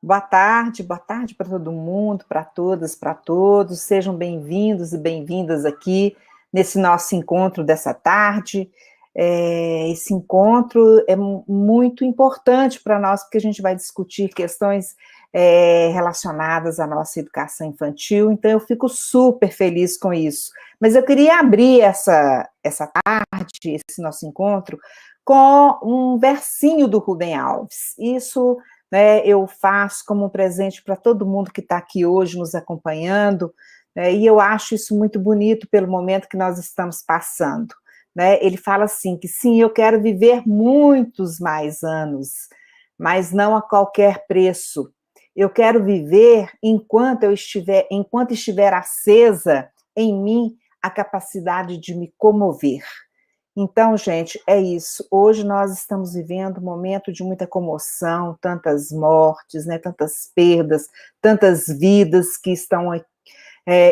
Boa tarde para todo mundo, para todas, para todos. Sejam bem-vindos e bem-vindas aqui nesse nosso encontro dessa tarde. Esse encontro é muito importante para nós, porque a gente vai discutir questões relacionadas à nossa educação infantil, então eu fico super feliz com isso. Mas eu queria abrir essa tarde, esse nosso encontro, com um versinho do Rubem Alves. Isso, né, eu faço como um presente para todo mundo que está aqui hoje nos acompanhando, né, e eu acho isso muito bonito pelo momento que nós estamos passando. Né? Ele fala assim, que sim, eu quero viver muitos mais anos, mas não a qualquer preço. Eu quero viver enquanto estiver acesa em mim a capacidade de me comover. Então, gente, é isso. Hoje nós estamos vivendo um momento de muita comoção, tantas mortes, né, tantas perdas, tantas vidas que estão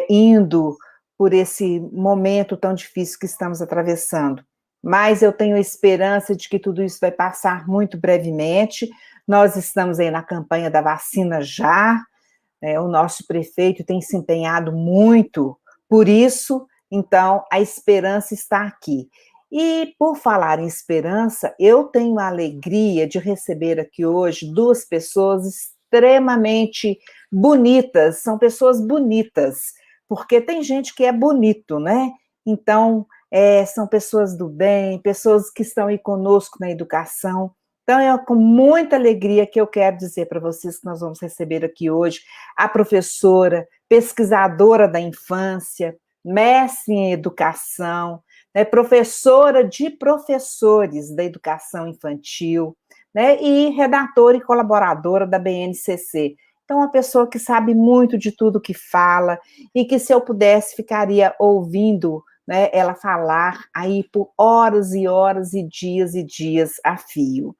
indo por esse momento tão difícil que estamos atravessando. Mas eu tenho esperança de que tudo isso vai passar muito brevemente. Nós estamos aí na campanha da vacina já, o nosso prefeito tem se empenhado muito por isso, então a esperança está aqui. E por falar em esperança, eu tenho a alegria de receber aqui hoje duas pessoas extremamente bonitas, são pessoas bonitas, porque tem gente que é bonito, né? Então, são pessoas do bem, pessoas que estão aí conosco na educação. Então, é com muita alegria que eu quero dizer para vocês que nós vamos receber aqui hoje a professora, pesquisadora da infância, mestre em educação, né, professora de professores da educação infantil, né, e redatora e colaboradora da BNCC. Então, uma pessoa que sabe muito de tudo que fala e que, se eu pudesse, ficaria ouvindo, né, ela falar aí por horas e horas e dias a fio.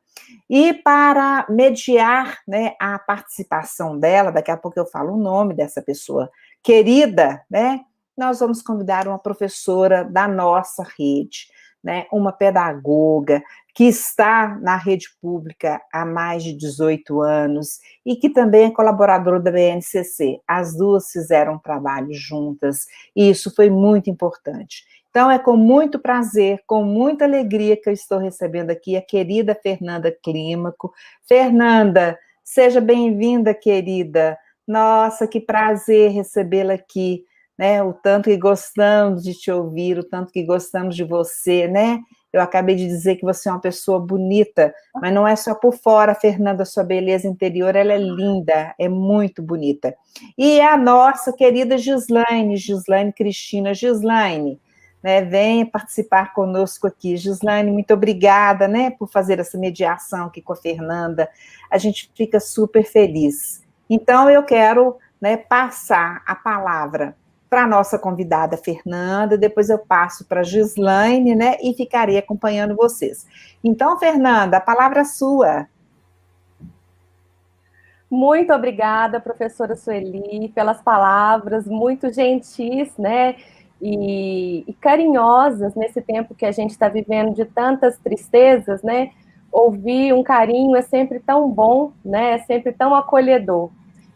E para mediar, né, a participação dela, daqui a pouco eu falo o nome dessa pessoa querida, né, nós vamos convidar uma professora da nossa rede, né, uma pedagoga que está na rede pública há mais de 18 anos e que também é colaboradora da BNCC. As duas fizeram um trabalho juntas e isso foi muito importante. Então, é com muito prazer, com muita alegria que eu estou recebendo aqui a querida Fernanda Clímaco. Fernanda, seja bem-vinda, querida. Nossa, que prazer recebê-la aqui, né? O tanto que gostamos de te ouvir, o tanto que gostamos de você, né? Eu acabei de dizer que você é uma pessoa bonita, mas não é só por fora, Fernanda, sua beleza interior, ela é linda, é muito bonita. E a nossa querida Gislaine Cristina. Gislaine, né, venha participar conosco aqui. Gislaine, muito obrigada, né, por fazer essa mediação aqui com a Fernanda. A gente fica super feliz. Então, eu quero, né, passar a palavra para a nossa convidada Fernanda, depois eu passo para a Gislaine, né, e ficarei acompanhando vocês. Então, Fernanda, a palavra é sua. Muito obrigada, professora Sueli, pelas palavras muito gentis, né, e carinhosas nesse tempo que a gente está vivendo de tantas tristezas, né, ouvir um carinho é sempre tão bom, né, é sempre tão acolhedor.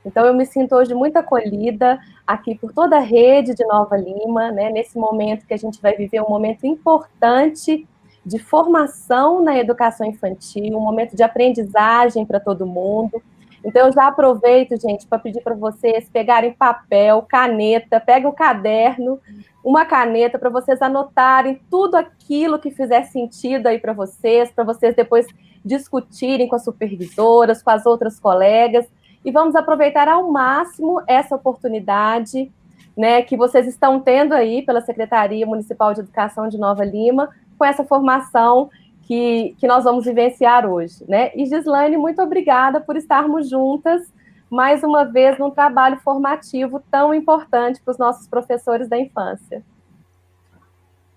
Então, eu me sinto hoje muito acolhida aqui por toda a rede de Nova Lima, né, nesse momento que a gente vai viver um momento importante de formação na educação infantil, um momento de aprendizagem para todo mundo. Então, eu já aproveito, gente, para pedir para vocês pegarem papel, caneta, pega o caderno, uma caneta, para vocês anotarem tudo aquilo que fizer sentido aí para vocês depois discutirem com as supervisoras, com as outras colegas, e vamos aproveitar ao máximo essa oportunidade, né, que vocês estão tendo aí pela Secretaria Municipal de Educação de Nova Lima, com essa formação que nós vamos vivenciar hoje, né? E Gislaine, muito obrigada por estarmos juntas mais uma vez num trabalho formativo tão importante para os nossos professores da infância.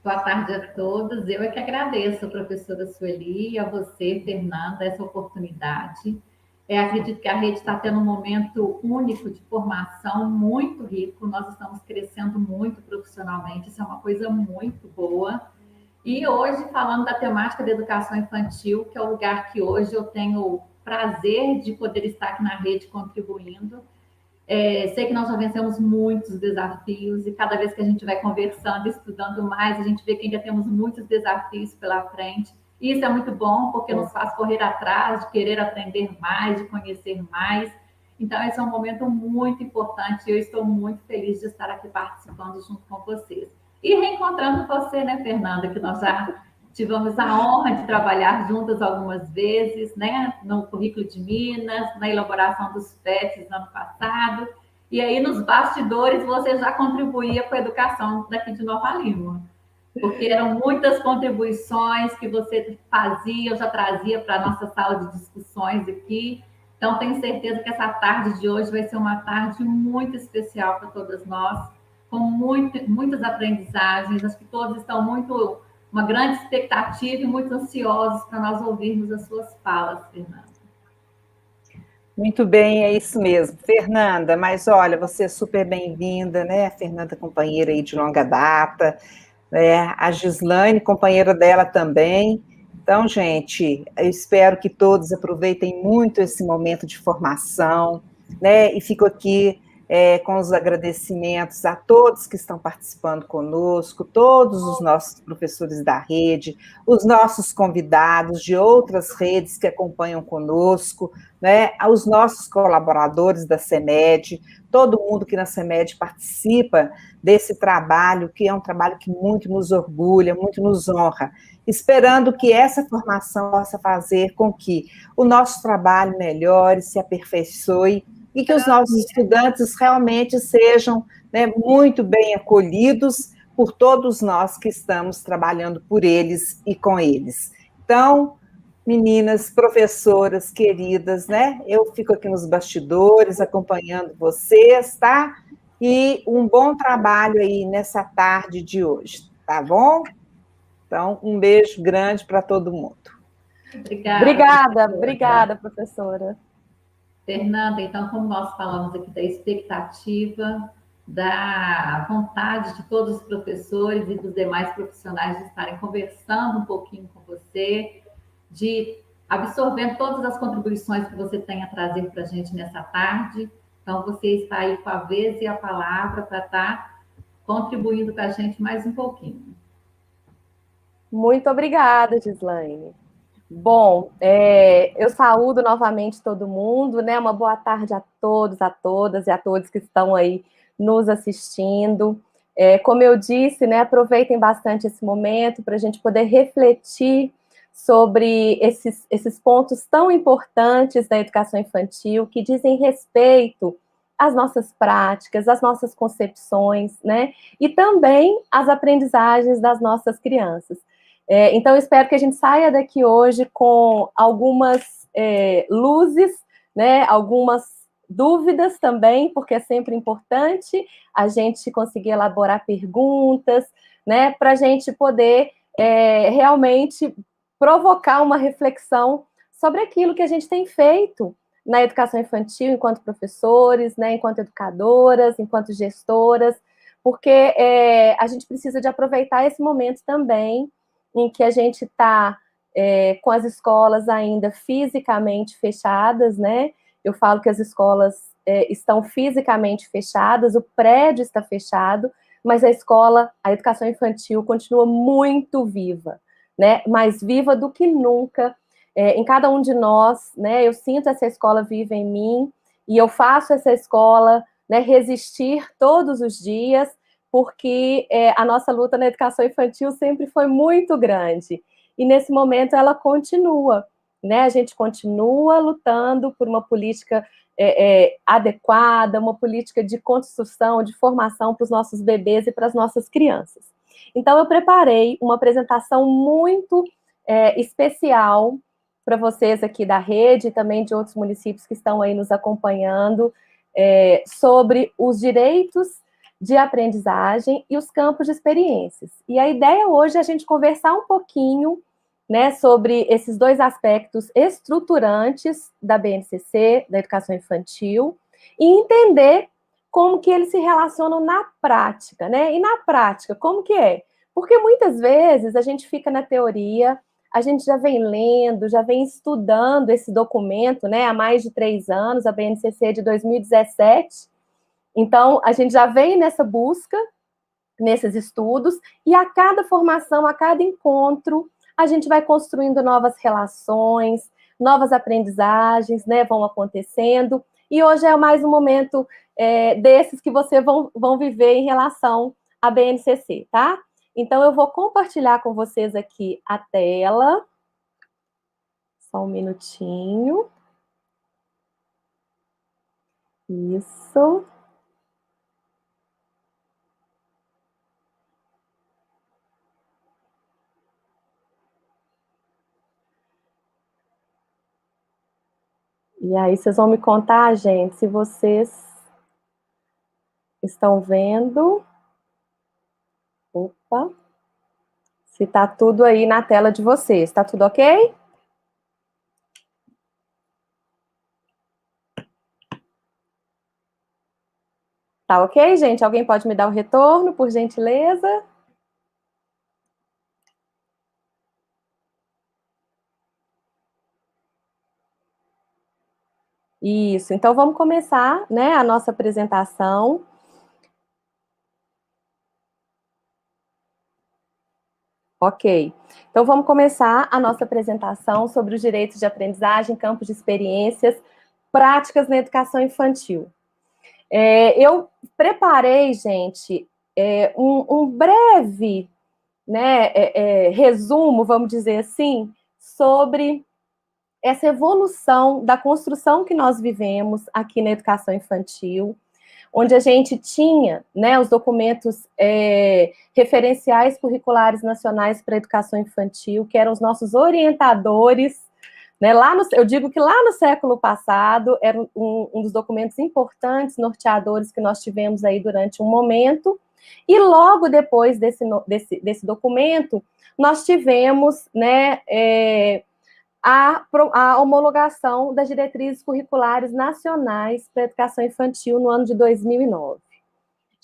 Boa tarde a todos. Eu é que agradeço a professora Sueli e a você, Fernanda, essa oportunidade. Acredito que a rede está tendo um momento único de formação muito rico. Nós estamos crescendo muito profissionalmente, isso é uma coisa muito boa. E hoje, falando da temática da educação infantil, que é o lugar que hoje eu tenho prazer de poder estar aqui na rede contribuindo. Sei que nós já vencemos muitos desafios e cada vez que a gente vai conversando, estudando mais, a gente vê que ainda temos muitos desafios pela frente. E isso é muito bom, porque nos faz correr atrás, de querer aprender mais, de conhecer mais. Então, esse é um momento muito importante e eu estou muito feliz de estar aqui participando junto com vocês. E reencontrando você, né, Fernanda, que nós já tivemos a honra de trabalhar juntas algumas vezes, né, no currículo de Minas, na elaboração dos PETs no ano passado, e aí nos bastidores você já contribuía com a educação daqui de Nova Lima, porque eram muitas contribuições que você fazia, eu já trazia para a nossa sala de discussões aqui, então tenho certeza que essa tarde de hoje vai ser uma tarde muito especial para todas nós, com muitas aprendizagens, acho que todos estão uma grande expectativa e muito ansiosos para nós ouvirmos as suas falas, Fernanda. Muito bem, é isso mesmo. Fernanda, mas olha, você é super bem-vinda, né? A Fernanda, companheira aí de longa data, né? A Gislaine, companheira dela também. Então, gente, eu espero que todos aproveitem muito esse momento de formação, né? E fico aqui com os agradecimentos a todos que estão participando conosco, todos os nossos professores da rede, os nossos convidados de outras redes que acompanham conosco, né? Aos nossos colaboradores da CEMED, todo mundo que na CEMED participa desse trabalho, que é um trabalho que muito nos orgulha, muito nos honra, esperando que essa formação possa fazer com que o nosso trabalho melhore, se aperfeiçoe, e que os nossos estudantes realmente sejam, né, muito bem acolhidos por todos nós que estamos trabalhando por eles e com eles. Então, meninas, professoras queridas, né, eu fico aqui nos bastidores acompanhando vocês, tá? E um bom trabalho aí nessa tarde de hoje, tá bom? Então, um beijo grande para todo mundo. Obrigada, professora. Fernanda, então, como nós falamos aqui da expectativa, da vontade de todos os professores e dos demais profissionais de estarem conversando um pouquinho com você, de absorvendo todas as contribuições que você tem a trazer para a gente nessa tarde. Então, você está aí com a vez e a palavra para estar contribuindo com a gente mais um pouquinho. Muito obrigada, Gislaine. Bom, eu saúdo novamente todo mundo, né? Uma boa tarde a todos, a todas e a todos que estão aí nos assistindo. Como eu disse, né? Aproveitem bastante esse momento para a gente poder refletir sobre esses pontos tão importantes da educação infantil que dizem respeito às nossas práticas, às nossas concepções, né? E também às aprendizagens das nossas crianças. Então, eu espero que a gente saia daqui hoje com algumas luzes, né, algumas dúvidas também, porque é sempre importante a gente conseguir elaborar perguntas, né, para a gente poder realmente provocar uma reflexão sobre aquilo que a gente tem feito na educação infantil, enquanto professores, né, enquanto educadoras, enquanto gestoras, porque a gente precisa de aproveitar esse momento também em que a gente está com as escolas ainda fisicamente fechadas, né? Eu falo que as escolas estão fisicamente fechadas, o prédio está fechado, mas a escola, a educação infantil continua muito viva, né? Mais viva do que nunca em cada um de nós, né? Eu sinto essa escola viva em mim e eu faço essa escola, né, resistir todos os dias, porque a nossa luta na educação infantil sempre foi muito grande. E nesse momento ela continua, né? A gente continua lutando por uma política adequada, uma política de construção, de formação para os nossos bebês e para as nossas crianças. Então, eu preparei uma apresentação muito especial para vocês aqui da rede e também de outros municípios que estão aí nos acompanhando sobre os direitos de aprendizagem e os campos de experiências. E a ideia hoje é a gente conversar um pouquinho, né, sobre esses dois aspectos estruturantes da BNCC, da educação infantil, e entender como que eles se relacionam na prática, né? E na prática, como que é? Porque muitas vezes a gente fica na teoria, a gente já vem lendo, já vem estudando esse documento, né, há mais de 3 anos, a BNCC de 2017. Então, a gente já vem nessa busca, nesses estudos, e a cada formação, a cada encontro, a gente vai construindo novas relações, novas aprendizagens, né, vão acontecendo, e hoje é mais um momento desses que vocês vão viver em relação à BNCC, tá? Então, eu vou compartilhar com vocês aqui a tela. Só um minutinho. Isso. E aí, vocês vão me contar, gente, se vocês estão vendo. Opa. Se tá tudo aí na tela de vocês. Tá tudo ok? Tá ok, gente? Alguém pode me dar o retorno, por gentileza? Isso, então vamos começar, né, a nossa apresentação. Ok, então vamos começar a nossa apresentação sobre os direitos de aprendizagem, campos de experiências, práticas na educação infantil. Eu preparei, gente, um breve, né, resumo, vamos dizer assim, sobre essa evolução da construção que nós vivemos aqui na educação infantil, onde a gente tinha, né, os documentos referenciais curriculares nacionais para a educação infantil, que eram os nossos orientadores, né, eu digo que lá no século passado, era um dos documentos importantes, norteadores, que nós tivemos aí durante um momento, e logo depois desse documento, nós tivemos, né, a homologação das diretrizes curriculares nacionais para a educação infantil no ano de 2009.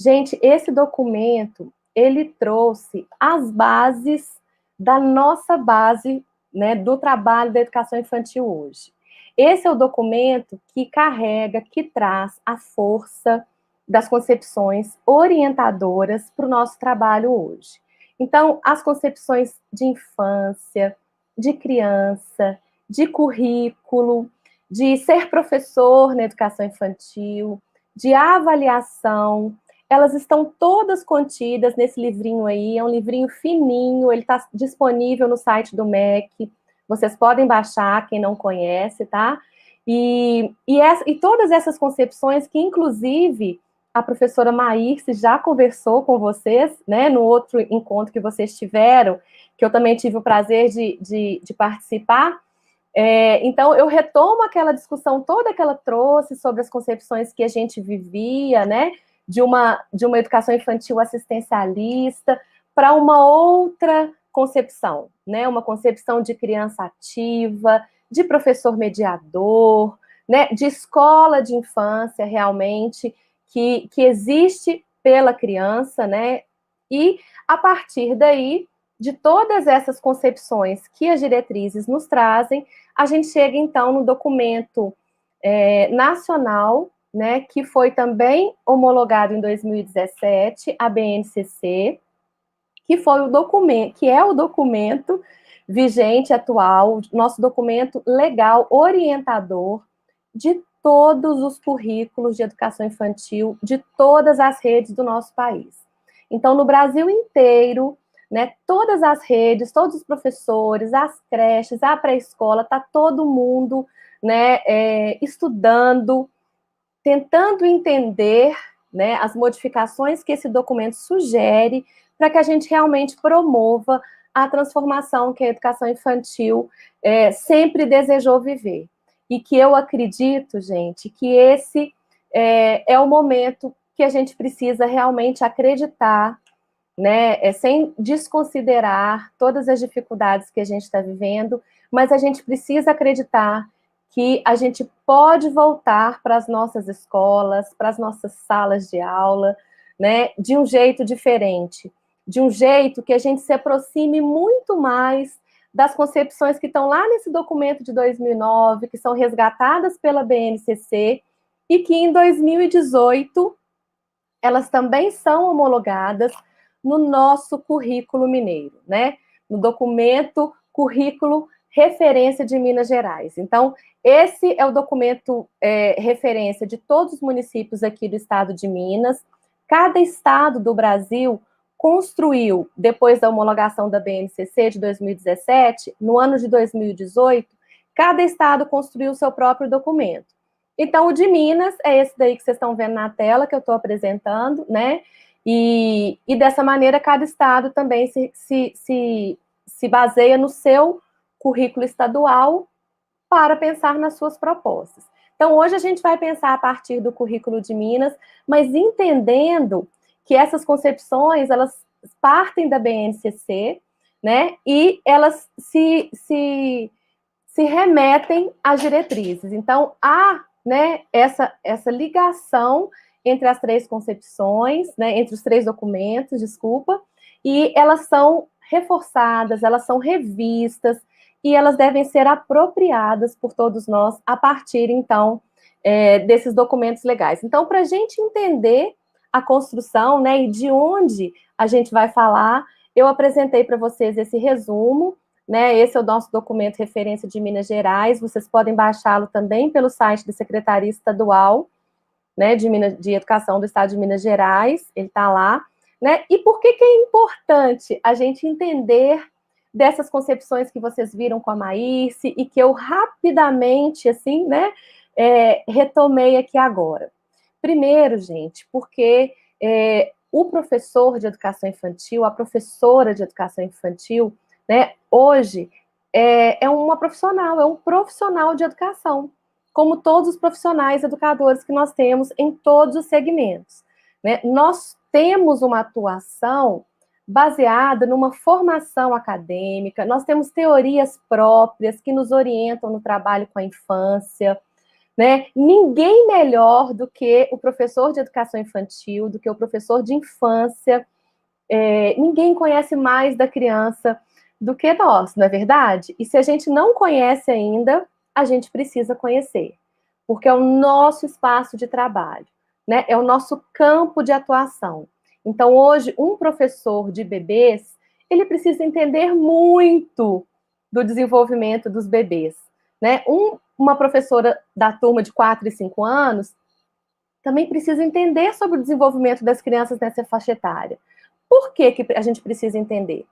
Gente, esse documento, ele trouxe as bases da nossa base, né, do trabalho da educação infantil hoje. Esse é o documento que carrega, que traz a força das concepções orientadoras para o nosso trabalho hoje. Então, as concepções de infância, de criança, de currículo, de ser professor na educação infantil, de avaliação, elas estão todas contidas nesse livrinho aí, é um livrinho fininho, ele está disponível no site do MEC, vocês podem baixar, quem não conhece, tá? E todas essas concepções que, inclusive, a professora Maírce já conversou com vocês, né, no outro encontro que vocês tiveram, que eu também tive o prazer de participar. Então, eu retomo aquela discussão toda que ela trouxe sobre as concepções que a gente vivia, né, de uma educação infantil assistencialista para uma outra concepção, né, uma concepção de criança ativa, de professor mediador, né, de escola de infância, realmente, que existe pela criança, né, e a partir daí, de todas essas concepções que as diretrizes nos trazem, a gente chega, então, no documento nacional, né, que foi também homologado em 2017, a BNCC, que foi o documento, que é o documento vigente, atual, nosso documento legal orientador de todos os currículos de educação infantil, de todas as redes do nosso país. Então, no Brasil inteiro, né, todas as redes, todos os professores, as creches, a pré-escola, está todo mundo, né, estudando, tentando entender, né, as modificações que esse documento sugere para que a gente realmente promova a transformação que a educação infantil sempre desejou viver. E que eu acredito, gente, que esse é o momento que a gente precisa realmente acreditar, né, sem desconsiderar todas as dificuldades que a gente está vivendo, mas a gente precisa acreditar que a gente pode voltar para as nossas escolas, para as nossas salas de aula, né, de um jeito diferente, de um jeito que a gente se aproxime muito mais das concepções que estão lá nesse documento de 2009, que são resgatadas pela BNCC, e que em 2018 elas também são homologadas no nosso currículo mineiro, né? No documento Currículo Referência de Minas Gerais. Então, esse é o documento referência de todos os municípios aqui do estado de Minas. Cada estado do Brasil construiu, depois da homologação da BNCC de 2017, no ano de 2018, cada estado construiu o seu próprio documento. Então, o de Minas é esse daí que vocês estão vendo na tela, que eu estou apresentando, né? E dessa maneira, cada estado também se baseia no seu currículo estadual para pensar nas suas propostas. Então, hoje a gente vai pensar a partir do currículo de Minas, mas entendendo que essas concepções, elas partem da BNCC, né? E elas se remetem às diretrizes. Então, há, né, essa ligação entre as três concepções, né, entre os três documentos, desculpa, e elas são reforçadas, elas são revistas, e elas devem ser apropriadas por todos nós a partir, então, desses documentos legais. Então, para a gente entender a construção, né, e de onde a gente vai falar, eu apresentei para vocês esse resumo, né, esse é o nosso documento referência de Minas Gerais, vocês podem baixá-lo também pelo site da Secretaria Estadual, né, de Educação do Estado de Minas Gerais, ele está lá, né, e por que é importante a gente entender dessas concepções que vocês viram com a Maírce e que eu rapidamente, assim, né, retomei aqui agora. Primeiro, gente, porque o professor de educação infantil, a professora de educação infantil, né, hoje é uma profissional, é um profissional de educação, como todos os profissionais educadores que nós temos em todos os segmentos, né? Nós temos uma atuação baseada numa formação acadêmica, nós temos teorias próprias que nos orientam no trabalho com a infância, né? Ninguém melhor do que o professor de educação infantil, do que o professor de infância, ninguém conhece mais da criança do que nós, não é verdade? E se a gente não conhece ainda, a gente precisa conhecer, porque é o nosso espaço de trabalho, né? É o nosso campo de atuação. Então, hoje, um professor de bebês, ele precisa entender muito do desenvolvimento dos bebês, né? Uma professora da turma de 4 e 5 anos também precisa entender sobre o desenvolvimento das crianças nessa faixa etária. Por que a gente precisa entender?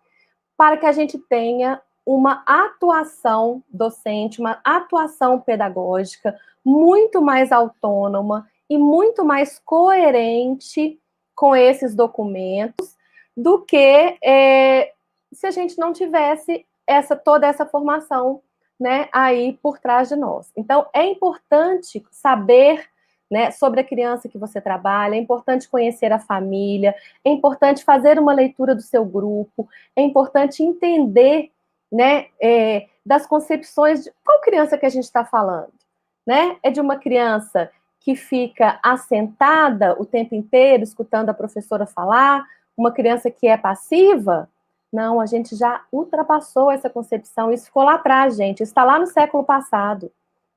Para que a gente tenha uma atuação docente, uma atuação pedagógica muito mais autônoma e muito mais coerente com esses documentos do que se a gente não tivesse toda essa formação, né, aí por trás de nós. Então, é importante saber, né, sobre a criança que você trabalha, é importante conhecer a família, é importante fazer uma leitura do seu grupo, é importante entender, né, das concepções de qual criança que a gente está falando, né? É de uma criança que fica assentada o tempo inteiro, escutando a professora falar, uma criança que é passiva? Não, a gente já ultrapassou essa concepção, isso ficou lá atrás, gente, isso está lá no século passado,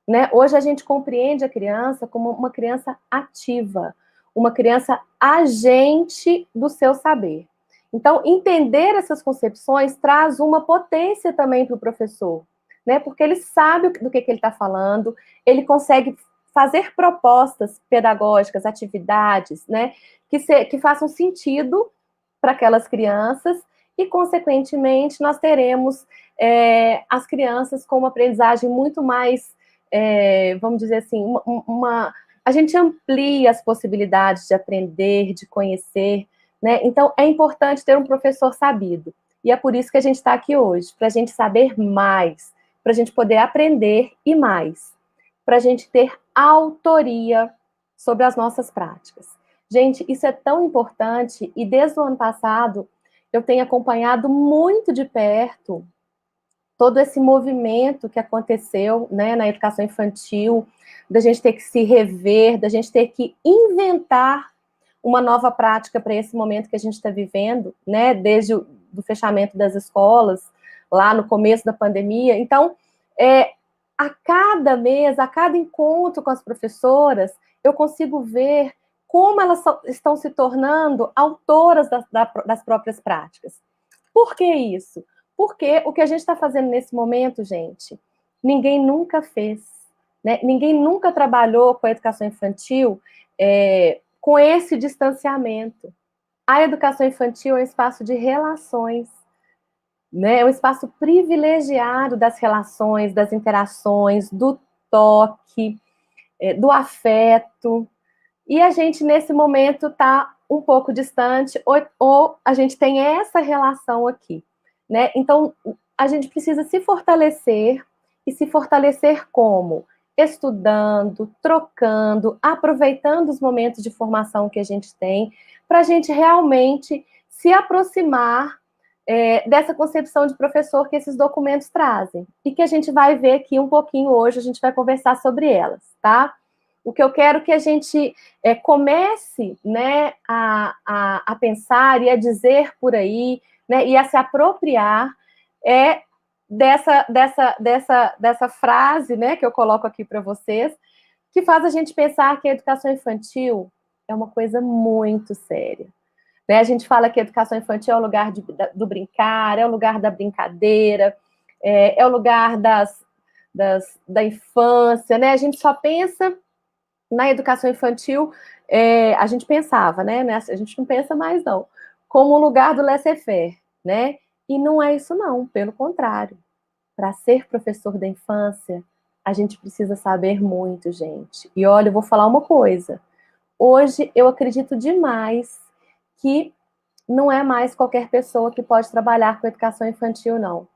né? Hoje a gente compreende a criança como uma criança ativa, uma criança agente do seu saber. Então, entender essas concepções traz uma potência também para o professor, né? Porque ele sabe do que ele está falando, ele consegue fazer propostas pedagógicas, atividades, né? Que façam sentido para aquelas crianças e, consequentemente, nós teremos as crianças com uma aprendizagem muito mais, vamos dizer assim, a gente amplia as possibilidades de aprender, de conhecer, né? Então, é importante ter um professor sabido. E é por isso que a gente está aqui hoje, para a gente saber mais, para a gente poder aprender e mais, para a gente ter autoria sobre as nossas práticas. Gente, isso é tão importante e desde o ano passado eu tenho acompanhado muito de perto todo esse movimento que aconteceu, né, na educação infantil, da gente ter que se rever, da gente ter que inventar uma nova prática para esse momento que a gente está vivendo, né, desde o fechamento das escolas, lá no começo da pandemia. Então, a cada mês, a cada encontro com as professoras, eu consigo ver como elas estão se tornando autoras das próprias práticas. Por que isso? Porque o que a gente está fazendo nesse momento, gente, ninguém nunca fez, né? Ninguém nunca trabalhou com a educação infantil com esse distanciamento. A educação infantil é um espaço de relações, né? É um espaço privilegiado das relações, das interações, do toque, do afeto. E a gente, nesse momento, está um pouco distante, ou a gente tem essa relação aqui, né? Então, a gente precisa se fortalecer, e se fortalecer como? Estudando, trocando, aproveitando os momentos de formação que a gente tem, para a gente realmente se aproximar dessa concepção de professor que esses documentos trazem, e que a gente vai ver aqui um pouquinho hoje, a gente vai conversar sobre elas, tá? O que eu quero que a gente comece, né, a pensar e a dizer por aí, né, e a se apropriar dessa frase, né, que eu coloco aqui para vocês, que faz a gente pensar que a educação infantil é uma coisa muito séria. Né? A gente fala que a educação infantil é o lugar do brincar, é o lugar da brincadeira, é o lugar da infância, né? A gente só pensa na educação infantil, a gente pensava, né? A gente não pensa mais, não. Como um lugar do laissez-faire, né? E não é isso, não. Pelo contrário. Para ser professor da infância, a gente precisa saber muito, gente. E olha, eu vou falar uma coisa. Hoje, eu acredito demais que não é mais qualquer pessoa que pode trabalhar com educação infantil, não.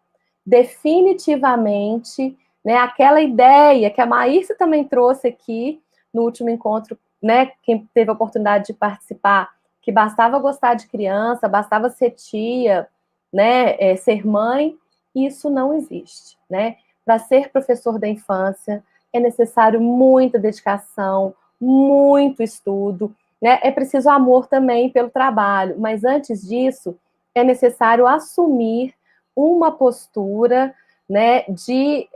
Definitivamente, né? Aquela ideia que a Maísa também trouxe aqui, no último encontro, né, quem teve a oportunidade de participar, que bastava gostar de criança, bastava ser tia, né, ser mãe, isso não existe, né? Para ser professor da infância, é necessário muita dedicação, muito estudo, né? É preciso amor também pelo trabalho, mas antes disso, é necessário assumir uma postura, né, de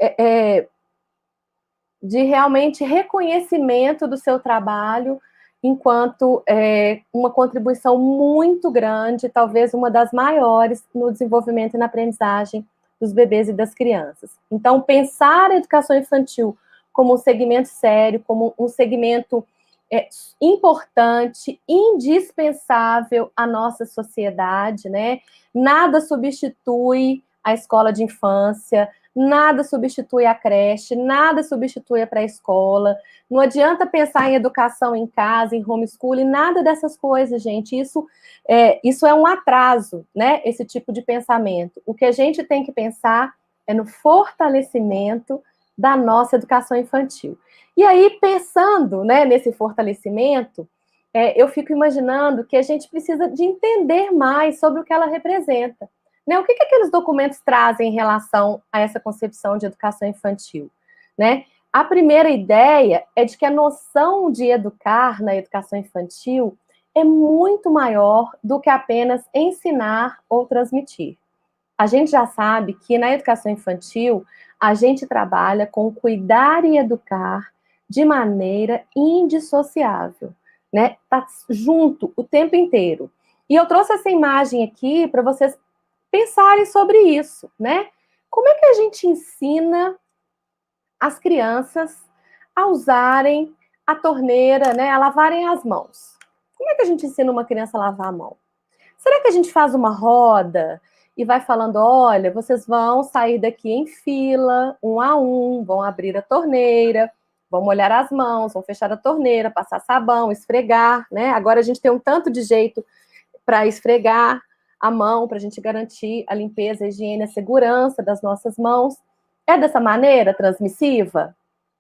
realmente reconhecimento do seu trabalho enquanto uma contribuição muito grande, talvez uma das maiores no desenvolvimento e na aprendizagem dos bebês e das crianças. Então, pensar a educação infantil como um segmento sério, como um segmento importante, indispensável à nossa sociedade, né? Nada substitui a escola de infância, nada substitui a creche, nada substitui a pré-escola. Não adianta pensar em educação em casa, em homeschooling, nada dessas coisas, gente. Isso é um atraso, né? Esse tipo de pensamento. O que a gente tem que pensar é no fortalecimento da nossa educação infantil. E aí, pensando, né, nesse fortalecimento, eu fico imaginando que a gente precisa de entender mais sobre o que ela representa. Né? O que aqueles documentos trazem em relação a essa concepção de educação infantil? Né? A primeira ideia é de que a noção de educar na educação infantil é muito maior do que apenas ensinar ou transmitir. A gente já sabe que na educação infantil a gente trabalha com cuidar e educar de maneira indissociável, né? Tá junto o tempo inteiro. E eu trouxe essa imagem aqui para vocês pensarem sobre isso, né? Como é que a gente ensina as crianças a usarem a torneira, né? A lavarem as mãos? Como é que a gente ensina uma criança a lavar a mão? Será que a gente faz uma roda e vai falando, olha, vocês vão sair daqui em fila, um a um, vão abrir a torneira, vão molhar as mãos, vão fechar a torneira, passar sabão, esfregar, né? Agora a gente tem um tanto de jeito para esfregar a mão, para a gente garantir a limpeza, a higiene, a segurança das nossas mãos. É dessa maneira transmissiva?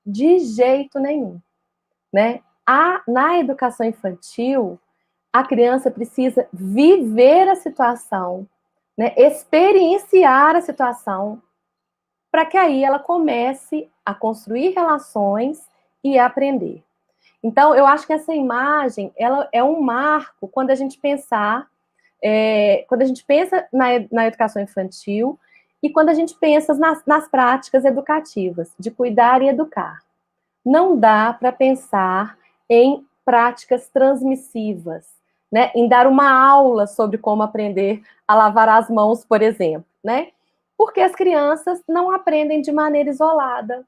De jeito nenhum, né? Na educação infantil, a criança precisa viver a situação, né? Experienciar a situação, para que aí ela comece a construir relações e a aprender. Então, eu acho que essa imagem, ela é um marco quando a gente pensa na educação infantil E quando a gente pensa nas práticas educativas, de cuidar e educar, não dá para pensar em práticas transmissivas, né? Em dar uma aula sobre como aprender a lavar as mãos, por exemplo, né? Porque as crianças não aprendem de maneira isolada,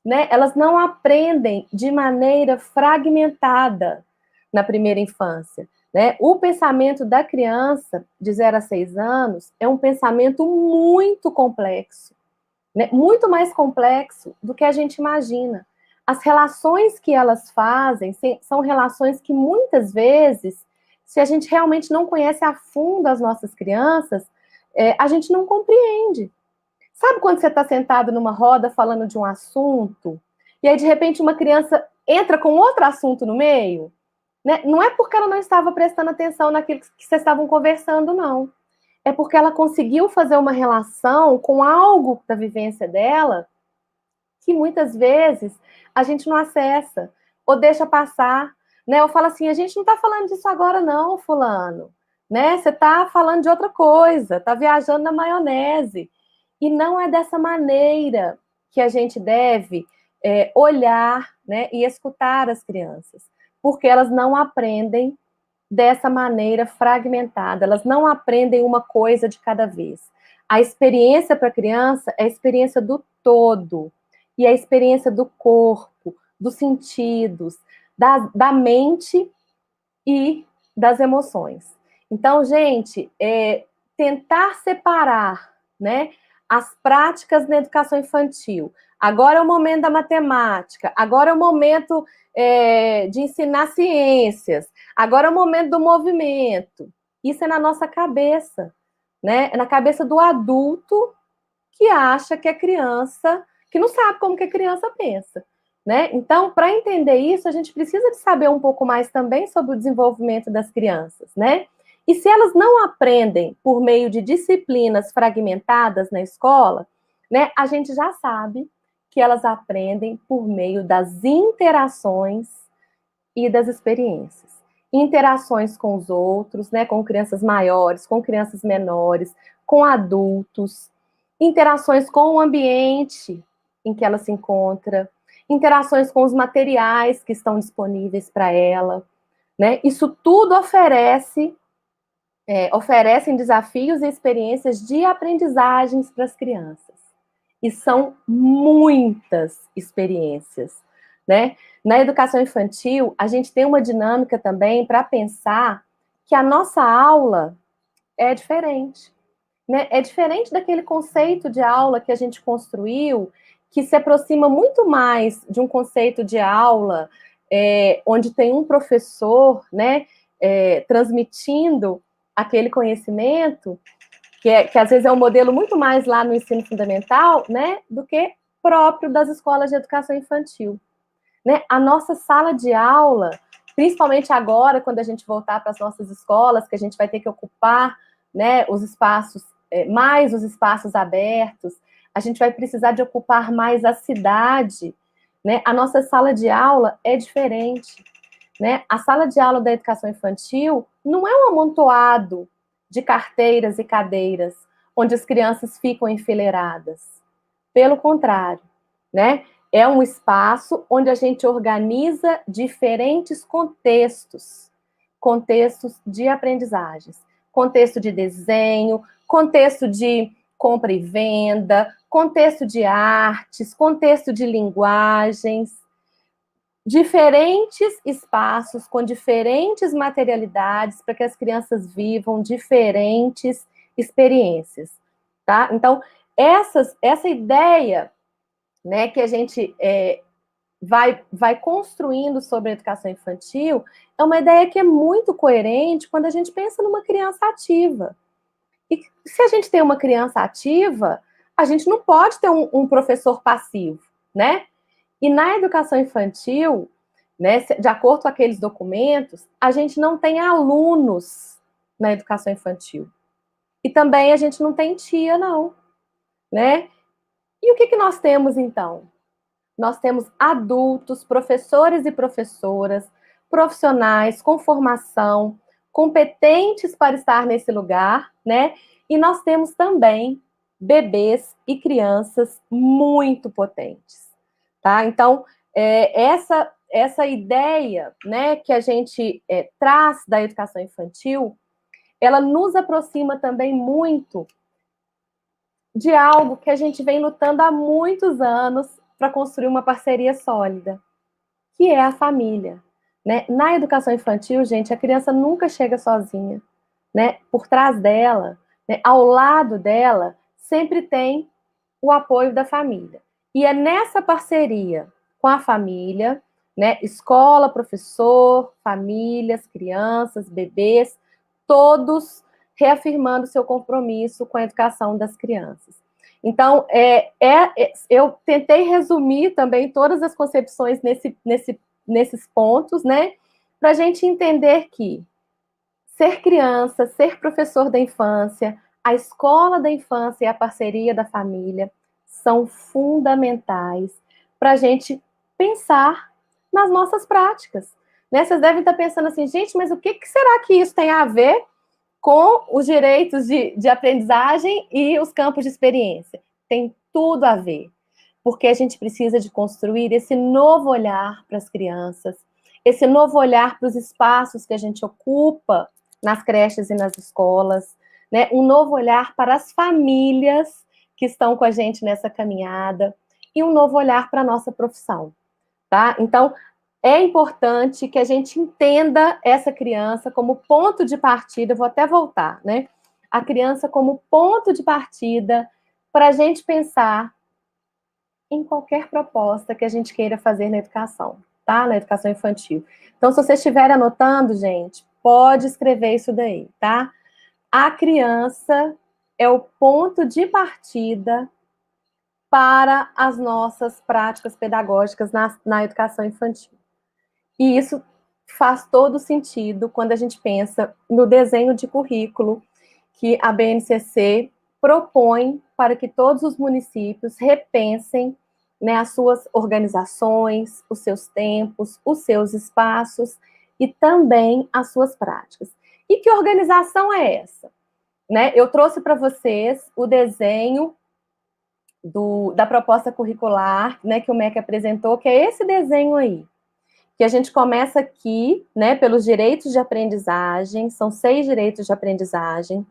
né? Elas não aprendem de maneira fragmentada na primeira infância, né? O pensamento da criança de 0 a 6 anos é um pensamento muito complexo, né? Muito mais complexo do que a gente imagina. As relações que elas fazem são relações que muitas vezes, se a gente realmente não conhece a fundo as nossas crianças, a gente não compreende. Sabe quando você está sentado numa roda falando de um assunto, e aí de repente uma criança entra com outro assunto no meio? Né? Não é porque ela não estava prestando atenção naquilo que vocês estavam conversando, não. É porque ela conseguiu fazer uma relação com algo da vivência dela que muitas vezes a gente não acessa ou deixa passar, né? Eu falo assim, a gente não está falando disso agora não, fulano, né? Você está falando de outra coisa, está viajando na maionese. E não é dessa maneira que a gente deve olhar, né, e escutar as crianças, porque elas não aprendem dessa maneira fragmentada, elas não aprendem uma coisa de cada vez. A experiência para a criança é a experiência do todo, e a experiência do corpo, dos sentidos, da mente e das emoções. Então, gente, tentar separar, né, as práticas na educação infantil. Agora é o momento da matemática, agora é o momento de ensinar ciências, agora é o momento do movimento. Isso é na nossa cabeça, né? É na cabeça do adulto que acha que a criança, que não sabe como que a criança pensa, né? Então, para entender isso, a gente precisa de saber um pouco mais também sobre o desenvolvimento das crianças, né? E se elas não aprendem por meio de disciplinas fragmentadas na escola, né, a gente já sabe que elas aprendem por meio das interações e das experiências. Interações com os outros, né, com crianças maiores, com crianças menores, com adultos, interações com o ambiente em que ela se encontra, interações com os materiais que estão disponíveis para ela, né? Isso tudo oferecem desafios e experiências de aprendizagens para as crianças. E são muitas experiências, né? Na educação infantil, a gente tem uma dinâmica também para pensar que a nossa aula é diferente, né? É diferente daquele conceito de aula que a gente construiu, que se aproxima muito mais de um conceito de aula onde tem um professor, né, transmitindo aquele conhecimento, que às vezes é um modelo muito mais lá no ensino fundamental, né, do que próprio das escolas de educação infantil. Né? A nossa sala de aula, principalmente agora, quando a gente voltar para as nossas escolas, que a gente vai ter que ocupar, né, os espaços, mais os espaços abertos, a gente vai precisar de ocupar mais a cidade, né? A nossa sala de aula é diferente. Né? A sala de aula da educação infantil não é um amontoado de carteiras e cadeiras onde as crianças ficam enfileiradas. Pelo contrário, né? É um espaço onde a gente organiza diferentes contextos de aprendizagens, contexto de desenho, contexto de compra e venda, contexto de artes, contexto de linguagens, diferentes espaços com diferentes materialidades para que as crianças vivam diferentes experiências, tá? Então, essa ideia, né, que a gente vai construindo sobre a educação infantil é uma ideia que é muito coerente quando a gente pensa numa criança ativa. E se a gente tem uma criança ativa, a gente não pode ter um professor passivo, né? E na educação infantil, né, de acordo com aqueles documentos, a gente não tem alunos na educação infantil. E também a gente não tem tia, não. Né? E o que nós temos, então? Nós temos adultos, professores e professoras, profissionais com formação, competentes para estar nesse lugar, né? E nós temos também bebês e crianças muito potentes, tá? Então, essa ideia, né, que a gente traz da educação infantil, ela nos aproxima também muito de algo que a gente vem lutando há muitos anos para construir uma parceria sólida, que é a família, né? Na educação infantil, gente, a criança nunca chega sozinha, né? Por trás dela, né, ao lado dela, sempre tem o apoio da família. E é nessa parceria com a família, né, escola, professor, famílias, crianças, bebês, todos reafirmando seu compromisso com a educação das crianças. Então, eu tentei resumir também todas as concepções nesses pontos, né, para a gente entender que ser criança, ser professor da infância, a escola da infância e a parceria da família são fundamentais para a gente pensar nas nossas práticas. Né? Vocês devem estar pensando assim, gente, mas o que será que isso tem a ver com os direitos de aprendizagem e os campos de experiência? Tem tudo a ver, porque a gente precisa de construir esse novo olhar para as crianças, esse novo olhar para os espaços que a gente ocupa nas creches e nas escolas, né? Um novo olhar para as famílias que estão com a gente nessa caminhada e um novo olhar para a nossa profissão, tá? Então, é importante que a gente entenda essa criança como ponto de partida, vou até voltar, né? A criança como ponto de partida para a gente pensar em qualquer proposta que a gente queira fazer na educação, tá? Na educação infantil. Então, se você estiver anotando, gente, pode escrever isso daí, tá? A criança é o ponto de partida para as nossas práticas pedagógicas na educação infantil. E isso faz todo sentido quando a gente pensa no desenho de currículo que a BNCC propõe para que todos os municípios repensem, né, as suas organizações, os seus tempos, os seus espaços e também as suas práticas. E que organização é essa? Né? Eu trouxe para vocês o desenho da proposta curricular, né, que o MEC apresentou, que é esse desenho aí. Que a gente começa aqui, né, pelos direitos de aprendizagem, são 6 direitos de aprendizagem.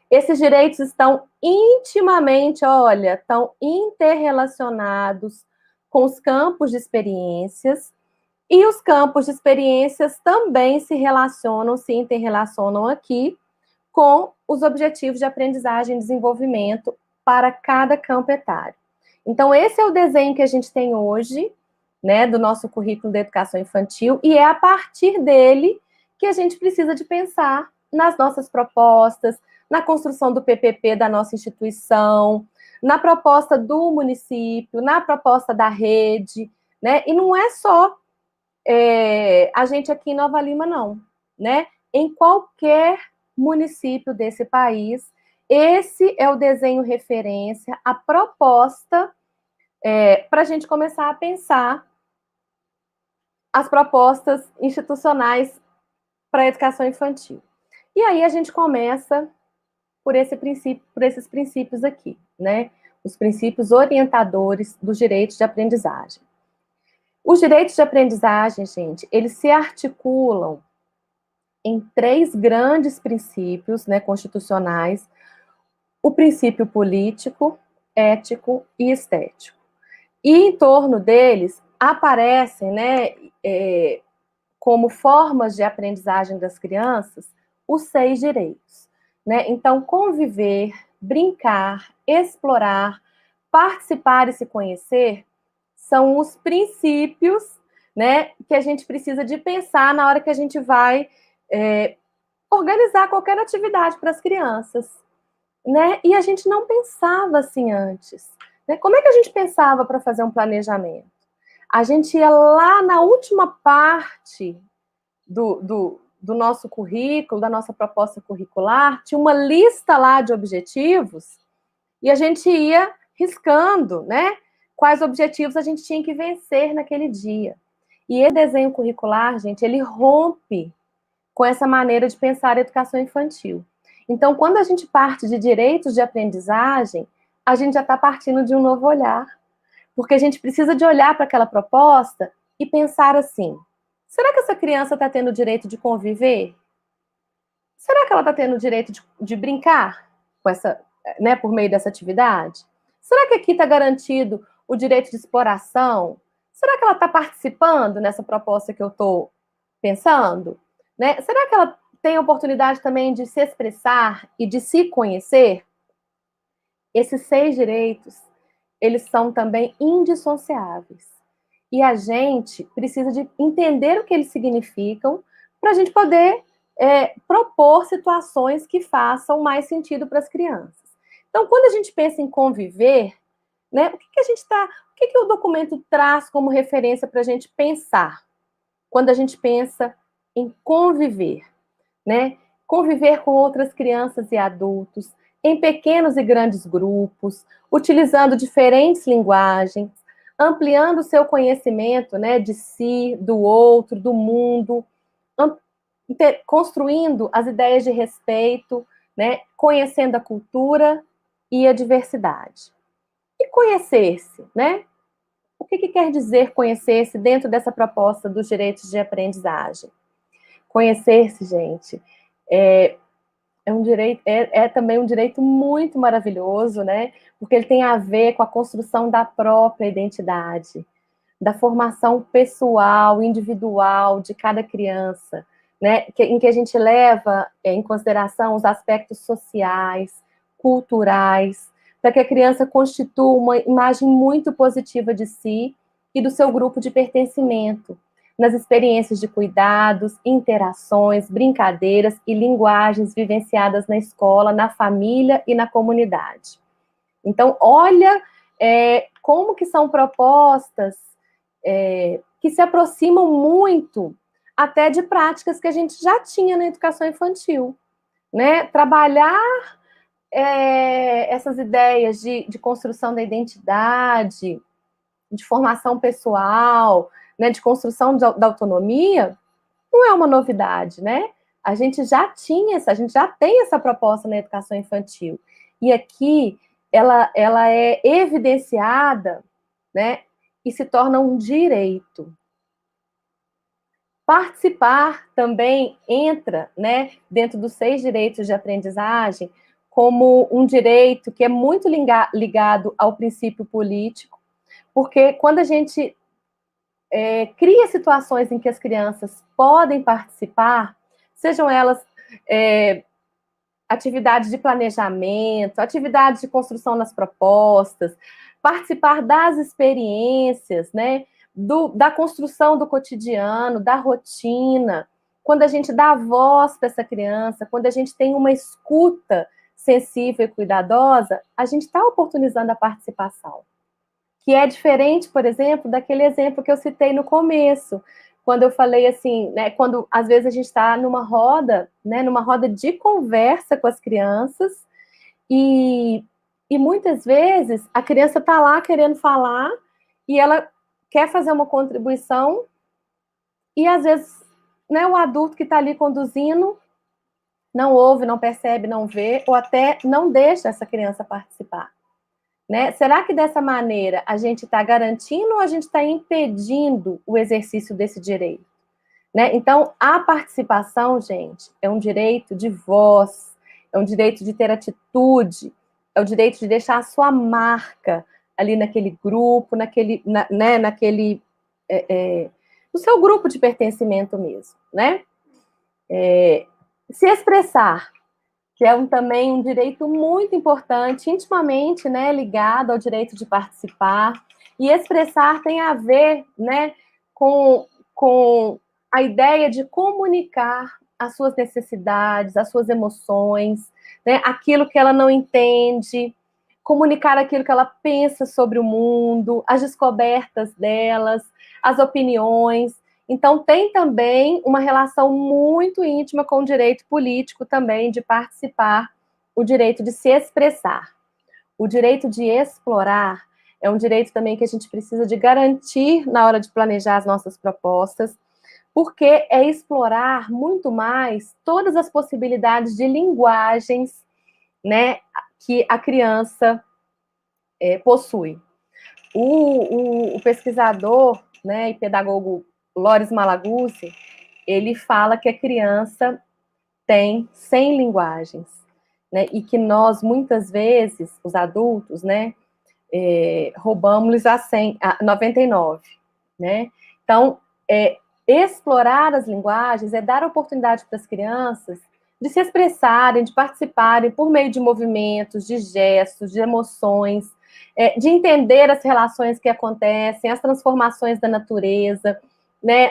Esses direitos estão intimamente, olha, estão interrelacionados com os campos de experiências, e os campos de experiências também se interrelacionam aqui com os objetivos de aprendizagem e desenvolvimento para cada campo etário. Então, esse é o desenho que a gente tem hoje, né, do nosso currículo de educação infantil, e é a partir dele que a gente precisa de pensar nas nossas propostas, na construção do PPP da nossa instituição, na proposta do município, na proposta da rede, né, e não é só a gente aqui em Nova Lima, não, né, em qualquer município desse país, esse é o desenho referência, a proposta para a gente começar a pensar as propostas institucionais para a educação infantil. E aí a gente começa por esses princípios aqui, né? Os princípios orientadores dos direitos de aprendizagem. Os direitos de aprendizagem, gente, eles se articulam em 3 grandes princípios, né, constitucionais: o princípio político, ético e estético. E em torno deles aparecem, né, como formas de aprendizagem das crianças, os 6 direitos. Né? Então, conviver, brincar, explorar, participar e se conhecer são os princípios, né, que a gente precisa de pensar na hora que a gente vai organizar qualquer atividade para as crianças. Né? E a gente não pensava assim antes. Né? Como é que a gente pensava para fazer um planejamento? A gente ia lá na última parte do nosso currículo, da nossa proposta curricular, tinha uma lista lá de objetivos e a gente ia riscando, né? Quais objetivos a gente tinha que vencer naquele dia. E esse desenho curricular, gente, ele rompe com essa maneira de pensar a educação infantil. Então, quando a gente parte de direitos de aprendizagem, a gente já está partindo de um novo olhar, porque a gente precisa de olhar para aquela proposta e pensar assim, será que essa criança está tendo o direito de conviver? Será que ela está tendo o direito de brincar com essa, né, por meio dessa atividade? Será que aqui está garantido o direito de exploração? Será que ela está participando nessa proposta que eu estou pensando? Né? Será que ela tem a oportunidade também de se expressar e de se conhecer? Esses 6 direitos, eles são também indissociáveis. E a gente precisa de entender o que eles significam para a gente poder propor situações que façam mais sentido para as crianças. Então, quando a gente pensa em conviver, né, o que o documento traz como referência para a gente pensar quando a gente pensa em conviver, né? Conviver com outras crianças e adultos, em pequenos e grandes grupos, utilizando diferentes linguagens, ampliando o seu conhecimento, né, de si, do outro, do mundo, construindo as ideias de respeito, né, conhecendo a cultura e a diversidade. E conhecer-se, né? O que quer dizer conhecer-se dentro dessa proposta dos direitos de aprendizagem? Conhecer-se, gente, é um direito, também um direito muito maravilhoso, né? Porque ele tem a ver com a construção da própria identidade, da formação pessoal, individual de cada criança, né? Em que a gente leva em consideração os aspectos sociais, culturais, para que a criança constitua uma imagem muito positiva de si e do seu grupo de pertencimento, nas experiências de cuidados, interações, brincadeiras e linguagens vivenciadas na escola, na família e na comunidade. Então, olha como que são propostas que se aproximam muito até de práticas que a gente já tinha na educação infantil, né? Trabalhar essas ideias de construção da identidade, de formação pessoal, né, de construção da autonomia, não é uma novidade, né? A gente já tem essa proposta na educação infantil. E aqui ela é evidenciada, né, e se torna um direito. Participar também entra, né, dentro dos 6 direitos de aprendizagem, como um direito que é muito ligado ao princípio político, porque quando a gente cria situações em que as crianças podem participar, sejam elas atividades de planejamento, atividades de construção nas propostas, participar das experiências, né, da construção do cotidiano, da rotina, quando a gente dá voz para essa criança, quando a gente tem uma escuta sensível e cuidadosa, a gente está oportunizando a participação. Que é diferente, por exemplo, daquele exemplo que eu citei no começo, quando eu falei assim, né, quando às vezes a gente está numa roda, né, numa roda de conversa com as crianças, e muitas vezes a criança está lá querendo falar, e ela quer fazer uma contribuição, e às vezes, né, o adulto que está ali conduzindo não ouve, não percebe, não vê, ou até não deixa essa criança participar. Né? Será que dessa maneira a gente está garantindo ou a gente está impedindo o exercício desse direito? Né? Então, a participação, gente, é um direito de voz, é um direito de ter atitude, é o direito de deixar a sua marca ali naquele grupo, no seu grupo de pertencimento mesmo, né? Se expressar, que é também um direito muito importante, intimamente, né, ligado ao direito de participar. E expressar tem a ver, né, com a ideia de comunicar as suas necessidades, as suas emoções, né, aquilo que ela não entende, comunicar aquilo que ela pensa sobre o mundo, as descobertas delas, as opiniões. Então, tem também uma relação muito íntima com o direito político também de participar, o direito de se expressar. O direito de explorar é um direito também que a gente precisa de garantir na hora de planejar as nossas propostas, porque é explorar muito mais todas as possibilidades de linguagens, né, que a criança possui. O pesquisador, né, e pedagogo Loris Malaguzzi, ele fala que a criança tem 100 linguagens, né, e que nós, muitas vezes, os adultos, né, roubamos a 99, né? Então, explorar as linguagens é dar oportunidade para as crianças de se expressarem, de participarem por meio de movimentos, de gestos, de emoções, de entender as relações que acontecem, as transformações da natureza, né?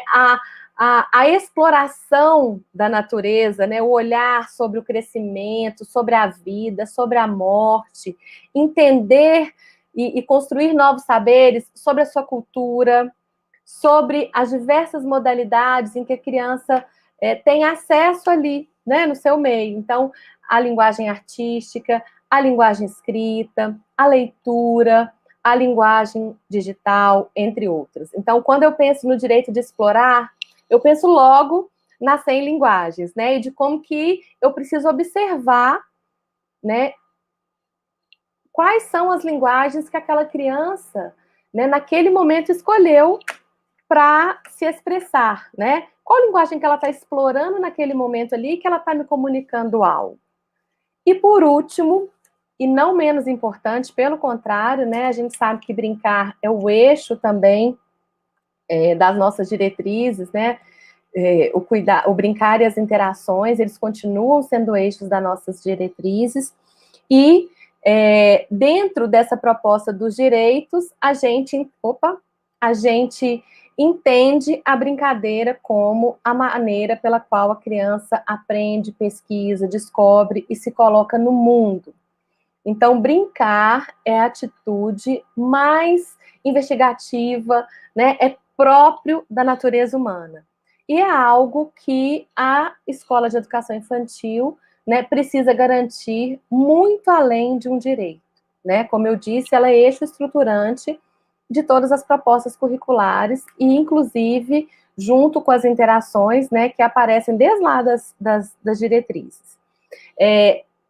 A exploração da natureza, né? O olhar sobre o crescimento, sobre a vida, sobre a morte, entender e construir novos saberes sobre a sua cultura, sobre as diversas modalidades em que a criança tem acesso ali, né, no seu meio. Então, a linguagem artística, a linguagem escrita, a leitura, a linguagem digital, entre outras. Então, quando eu penso no direito de explorar, eu penso logo nas 100 linguagens, né, e de como que eu preciso observar, né, quais são as linguagens que aquela criança, né, naquele momento escolheu para se expressar, né? Qual linguagem que ela está explorando naquele momento ali que ela está me comunicando algo? E por último, e não menos importante, pelo contrário, né? A gente sabe que brincar é o eixo também das nossas diretrizes, né? O brincar e as interações, eles continuam sendo eixos das nossas diretrizes. E dentro dessa proposta dos direitos, a gente entende a brincadeira como a maneira pela qual a criança aprende, pesquisa, descobre e se coloca no mundo. Então, brincar é a atitude mais investigativa, né? É próprio da natureza humana. E é algo que a Escola de Educação Infantil, né, precisa garantir muito além de um direito, né? Como eu disse, ela é eixo estruturante de todas as propostas curriculares e, inclusive, junto com as interações, né, que aparecem desde lá das diretrizes.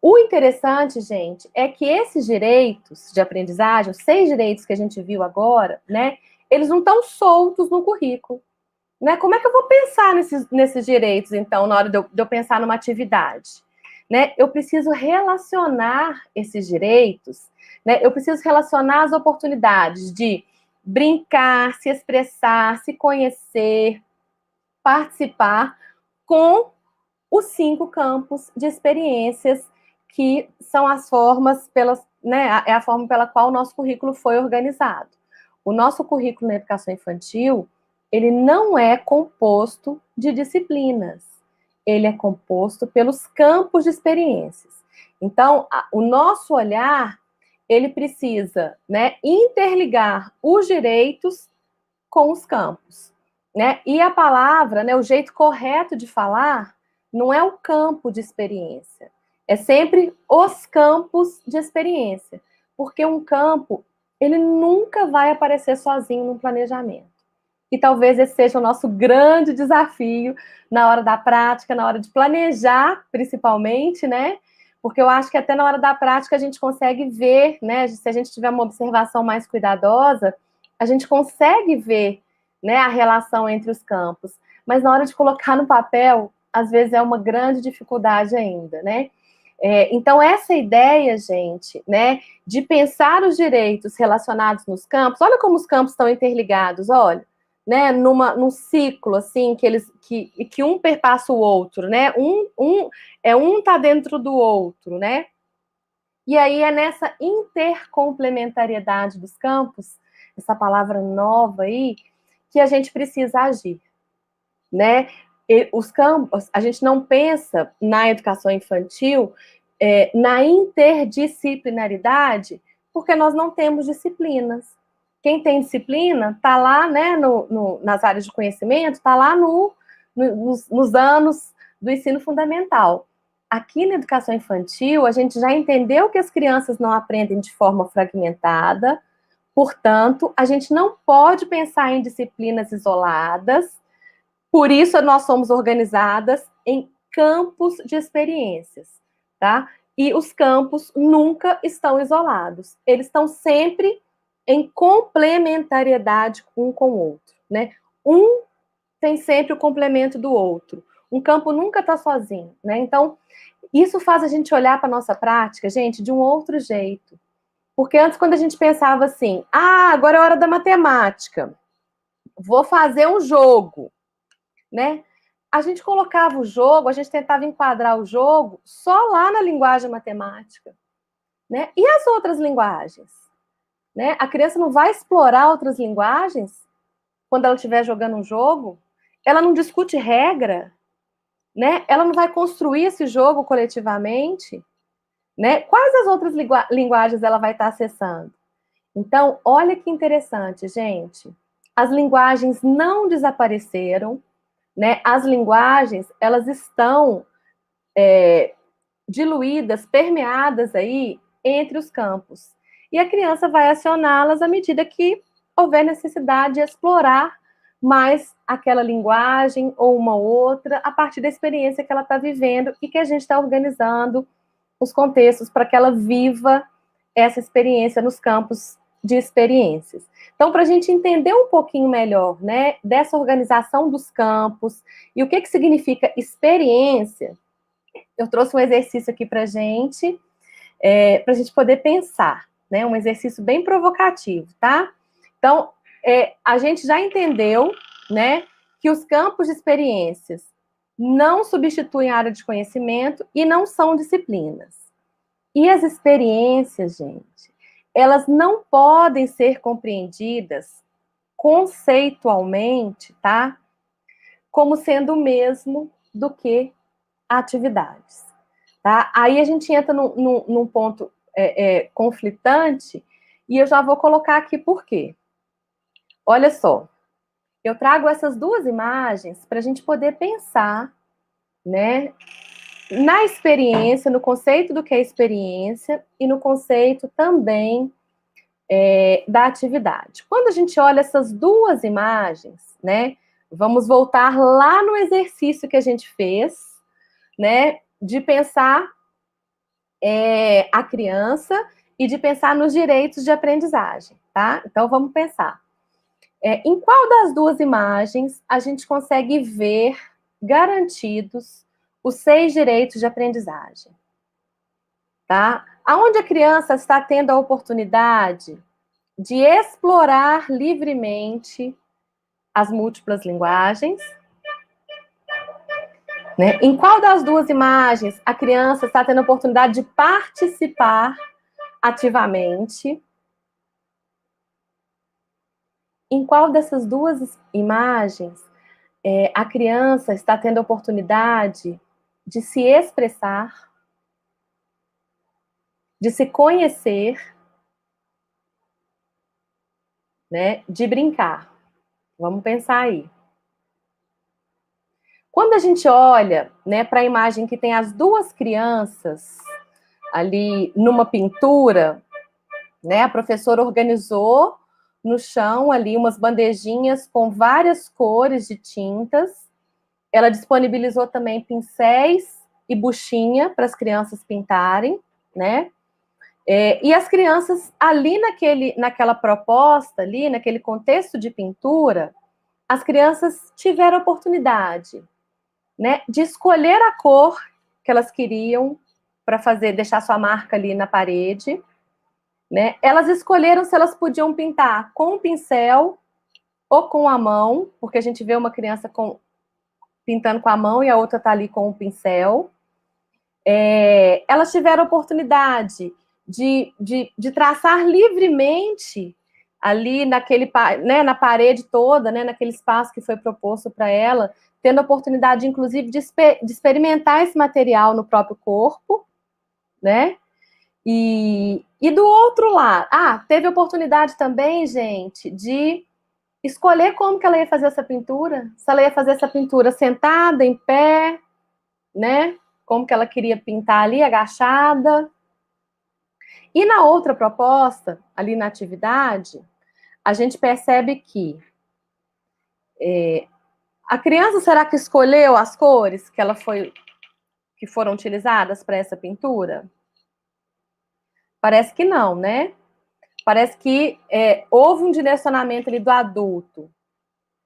O interessante, gente, é que esses direitos de aprendizagem, os 6 direitos que a gente viu agora, né, eles não estão soltos no currículo. Né? Como é que eu vou pensar nesses direitos, então, na hora de eu pensar numa atividade? Né? Eu preciso relacionar esses direitos, né? Eu preciso relacionar as oportunidades de brincar, se expressar, se conhecer, participar com os 5 campos de experiências que são as formas né? É a forma pela qual o nosso currículo foi organizado. O nosso currículo na educação infantil, ele não é composto de disciplinas, ele é composto pelos campos de experiências. Então, o nosso olhar, ele precisa, né, interligar os direitos com os campos, né? E a palavra, né, o jeito correto de falar, não é o campo de experiência, é sempre os campos de experiência, porque um campo, ele nunca vai aparecer sozinho no planejamento. E talvez esse seja o nosso grande desafio na hora da prática, na hora de planejar, principalmente, né? Porque eu acho que até na hora da prática a gente consegue ver, né? Se a gente tiver uma observação mais cuidadosa, a gente consegue ver, né, a relação entre os campos. Mas na hora de colocar no papel, às vezes é uma grande dificuldade ainda, né? Então, essa ideia, gente, né, de pensar os direitos relacionados nos campos, olha como os campos estão interligados, olha, né, num ciclo, assim, que um perpassa o outro, né, um tá dentro do outro, né, e aí é nessa intercomplementariedade dos campos, essa palavra nova aí, que a gente precisa agir, né, os campos, a gente não pensa na educação infantil na interdisciplinaridade, porque nós não temos disciplinas. Quem tem disciplina está lá, né, nas áreas de conhecimento, está lá nos anos do ensino fundamental. Aqui na educação infantil, a gente já entendeu que as crianças não aprendem de forma fragmentada, portanto, a gente não pode pensar em disciplinas isoladas. Por isso, nós somos organizadas em campos de experiências, tá? E os campos nunca estão isolados. Eles estão sempre em complementariedade um com o outro, né? Um tem sempre o complemento do outro. Um campo nunca está sozinho, né? Então, isso faz a gente olhar para a nossa prática, gente, de um outro jeito. Porque antes, quando a gente pensava assim, agora é hora da matemática, vou fazer um jogo, né? A gente colocava o jogo, a gente tentava enquadrar o jogo só lá na linguagem matemática, né? E as outras linguagens, né? A criança não vai explorar outras linguagens quando ela estiver jogando um jogo, ela não discute regra, né? Ela não vai construir esse jogo coletivamente, né? Quais as outras linguagens ela vai estar acessando? Então, olha que interessante, gente. As linguagens não desapareceram, né? As linguagens, elas estão diluídas, permeadas aí entre os campos. E a criança vai acioná-las à medida que houver necessidade de explorar mais aquela linguagem ou uma outra, a partir da experiência que ela está vivendo e que a gente está organizando os contextos para que ela viva essa experiência nos campos de experiências. Então, para a gente entender um pouquinho melhor, né, dessa organização dos campos e o que significa experiência, eu trouxe um exercício aqui para a gente poder pensar, né, um exercício bem provocativo, tá? Então, a gente já entendeu, né, que os campos de experiências não substituem a área de conhecimento e não são disciplinas. E as experiências, gente, elas não podem ser compreendidas conceitualmente, tá? Como sendo o mesmo do que atividades, tá? Aí a gente entra num ponto conflitante e eu já vou colocar aqui por quê. Olha só, eu trago essas duas imagens para a gente poder pensar, né, na experiência, no conceito do que é experiência e no conceito também da atividade. Quando a gente olha essas duas imagens, né, vamos voltar lá no exercício que a gente fez, né, de pensar a criança e de pensar nos direitos de aprendizagem, tá? Então, vamos pensar. Em qual das duas imagens a gente consegue ver garantidos os 6 direitos de aprendizagem? Tá? Aonde a criança está tendo a oportunidade de explorar livremente as múltiplas linguagens, né? Em qual das duas imagens a criança está tendo a oportunidade de participar ativamente? Em qual dessas duas imagens a criança está tendo a oportunidade de se expressar, de se conhecer, né, de brincar? Vamos pensar aí. Quando a gente olha, né, para a imagem que tem as duas crianças ali numa pintura, né, a professora organizou no chão ali umas bandejinhas com várias cores de tintas. Ela disponibilizou também pincéis e buchinha para as crianças pintarem, né? E as crianças ali naquela proposta ali, naquele contexto de pintura, as crianças tiveram a oportunidade, né, de escolher a cor que elas queriam para deixar sua marca ali na parede, né? Elas escolheram se elas podiam pintar com o pincel ou com a mão, porque a gente vê uma criança pintando com a mão e a outra está ali com o pincel. Elas tiveram a oportunidade de traçar livremente ali né, na parede toda, né, naquele espaço que foi proposto para ela, tendo a oportunidade, inclusive, de experimentar esse material no próprio corpo, né? E do outro lado, teve a oportunidade também, gente, de escolher como que ela ia fazer essa pintura, se ela ia fazer essa pintura sentada, em pé, né? Como que ela queria pintar ali, agachada. E na outra proposta, ali na atividade, a gente percebe que a criança, será que escolheu as cores que foram utilizadas para essa pintura? Parece que não, né? Parece que houve um direcionamento ali do adulto,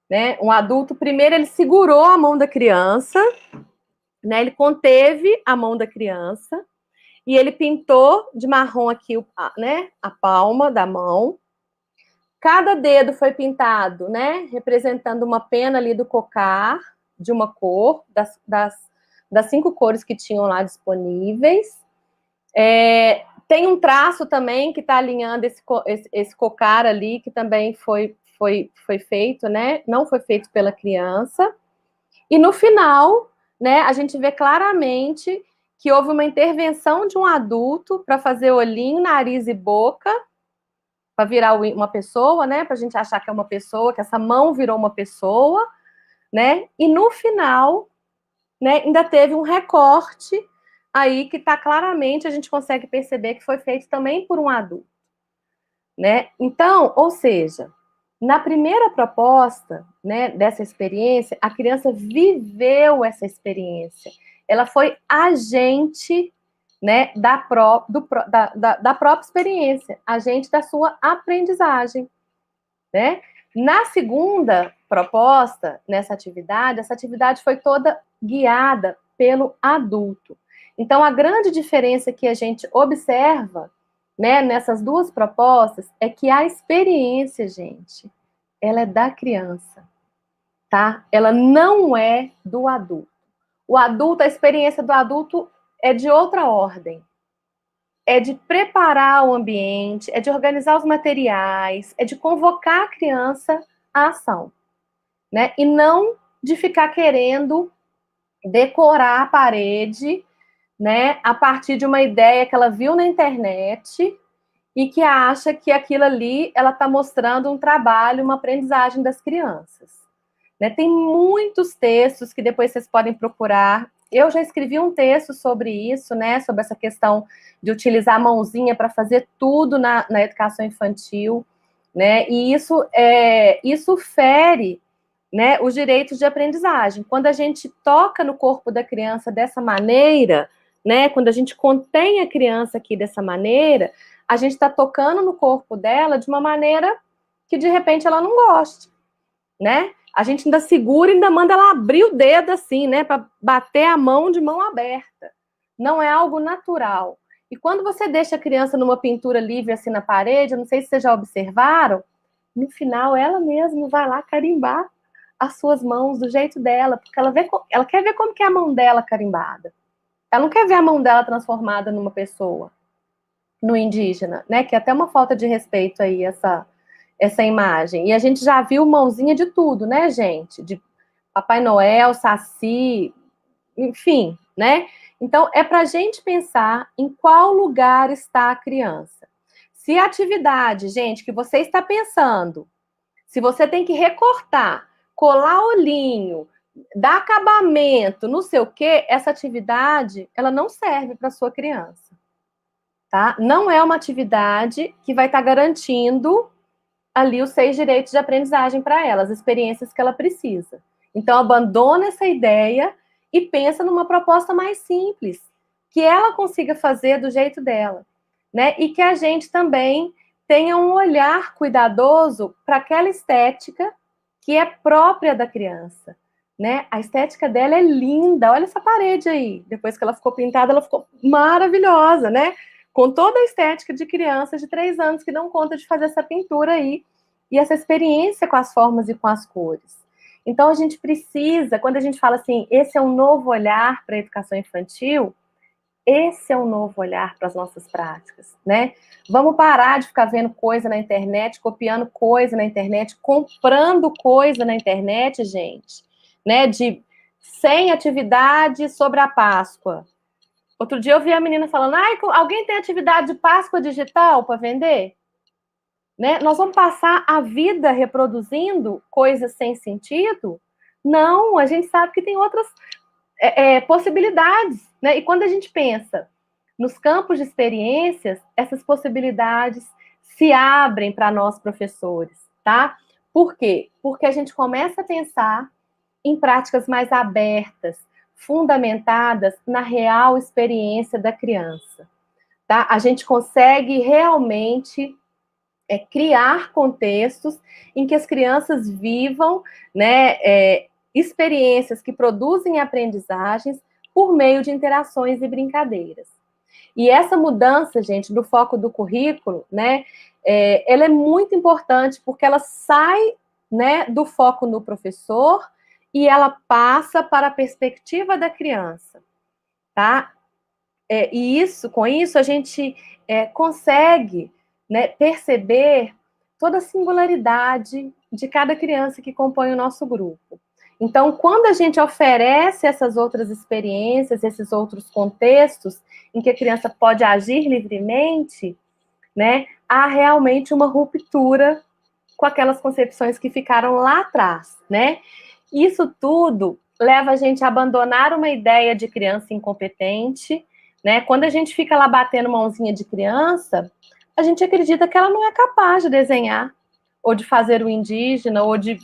né? Um adulto, primeiro, ele segurou a mão da criança, né? Ele conteve a mão da criança e ele pintou de marrom aqui, né? A palma da mão. Cada dedo foi pintado, né? Representando uma pena ali do cocar, de uma cor, das 5 cores que tinham lá disponíveis. Tem um traço também que está alinhando esse cocar ali, que também foi feito, né? Não foi feito pela criança. E no final, né, a gente vê claramente que houve uma intervenção de um adulto para fazer olhinho, nariz e boca, para virar uma pessoa, né? Para a gente achar que é uma pessoa, que essa mão virou uma pessoa, né? E no final, né, ainda teve um recorte aí que está claramente, a gente consegue perceber que foi feito também por um adulto, né? Então, ou seja, na primeira proposta, né, dessa experiência, a criança viveu essa experiência. Ela foi agente, né, da própria experiência, agente da sua aprendizagem, né? Na segunda proposta, essa atividade foi toda guiada pelo adulto. Então, a grande diferença que a gente observa, né, nessas duas propostas é que a experiência, gente, ela é da criança, tá? Ela não é do adulto. O adulto, a experiência do adulto é de outra ordem. É de preparar o ambiente, é de organizar os materiais, é de convocar a criança à ação, né? E não de ficar querendo decorar a parede, né, a partir de uma ideia que ela viu na internet e que acha que aquilo ali ela está mostrando um trabalho, uma aprendizagem das crianças. Né? Tem muitos textos que depois vocês podem procurar. Eu já escrevi um texto sobre isso, né, sobre essa questão de utilizar a mãozinha para fazer tudo na educação infantil, né, e isso fere, né, os direitos de aprendizagem. Quando a gente toca no corpo da criança dessa maneira, né, quando a gente contém a criança aqui dessa maneira, a gente está tocando no corpo dela de uma maneira que, de repente, ela não goste, né? A gente ainda segura e ainda manda ela abrir o dedo assim, né, para bater a mão de mão aberta. Não é algo natural. E quando você deixa a criança numa pintura livre assim na parede, eu não sei se vocês já observaram, no final ela mesma vai lá carimbar as suas mãos do jeito dela, porque ela quer ver como que é a mão dela carimbada. Ela não quer ver a mão dela transformada numa pessoa, no indígena, né? Que é até uma falta de respeito aí essa imagem. E a gente já viu mãozinha de tudo, né, gente? De Papai Noel, Saci, enfim, né? Então, é para a gente pensar em qual lugar está a criança. Se a atividade, gente, que você está pensando, se você tem que recortar, colar olhinho, dar acabamento, não sei o quê, essa atividade, ela não serve para sua criança, tá? Não é uma atividade que vai estar garantindo ali os 6 direitos de aprendizagem para ela, as experiências que ela precisa. Então, abandona essa ideia e pensa numa proposta mais simples, que ela consiga fazer do jeito dela, né? E que a gente também tenha um olhar cuidadoso para aquela estética que é própria da criança, né? A estética dela é linda, olha essa parede aí, depois que ela ficou pintada, ela ficou maravilhosa, né? Com toda a estética de criança de 3 anos que dão conta de fazer essa pintura aí, e essa experiência com as formas e com as cores. Então, a gente precisa, quando a gente fala assim, esse é um novo olhar para a educação infantil, esse é um novo olhar para as nossas práticas, né? Vamos parar de ficar vendo coisa na internet, copiando coisa na internet, comprando coisa na internet, gente, né? De 100 atividades sobre a Páscoa. Outro dia eu vi a menina falando, alguém tem atividade de Páscoa digital para vender? Né? Nós vamos passar a vida reproduzindo coisas sem sentido? Não, a gente sabe que tem outras possibilidades, né? E quando a gente pensa nos campos de experiências, essas possibilidades se abrem para nós professores, tá? Por quê? Porque a gente começa a pensar em práticas mais abertas, fundamentadas na real experiência da criança. tá? A gente consegue realmente criar contextos em que as crianças vivam, né, experiências que produzem aprendizagens por meio de interações e brincadeiras. E essa mudança, gente, do foco do currículo, né, ela é muito importante porque ela sai, né, do foco no professor e ela passa para a perspectiva da criança, tá? E com isso a gente consegue, né, perceber toda a singularidade de cada criança que compõe o nosso grupo. Então, quando a gente oferece essas outras experiências, esses outros contextos em que a criança pode agir livremente, né, há realmente uma ruptura com aquelas concepções que ficaram lá atrás, né? Isso tudo leva a gente a abandonar uma ideia de criança incompetente, né? Quando a gente fica lá batendo mãozinha de criança, a gente acredita que ela não é capaz de desenhar, ou de fazer o indígena, ou de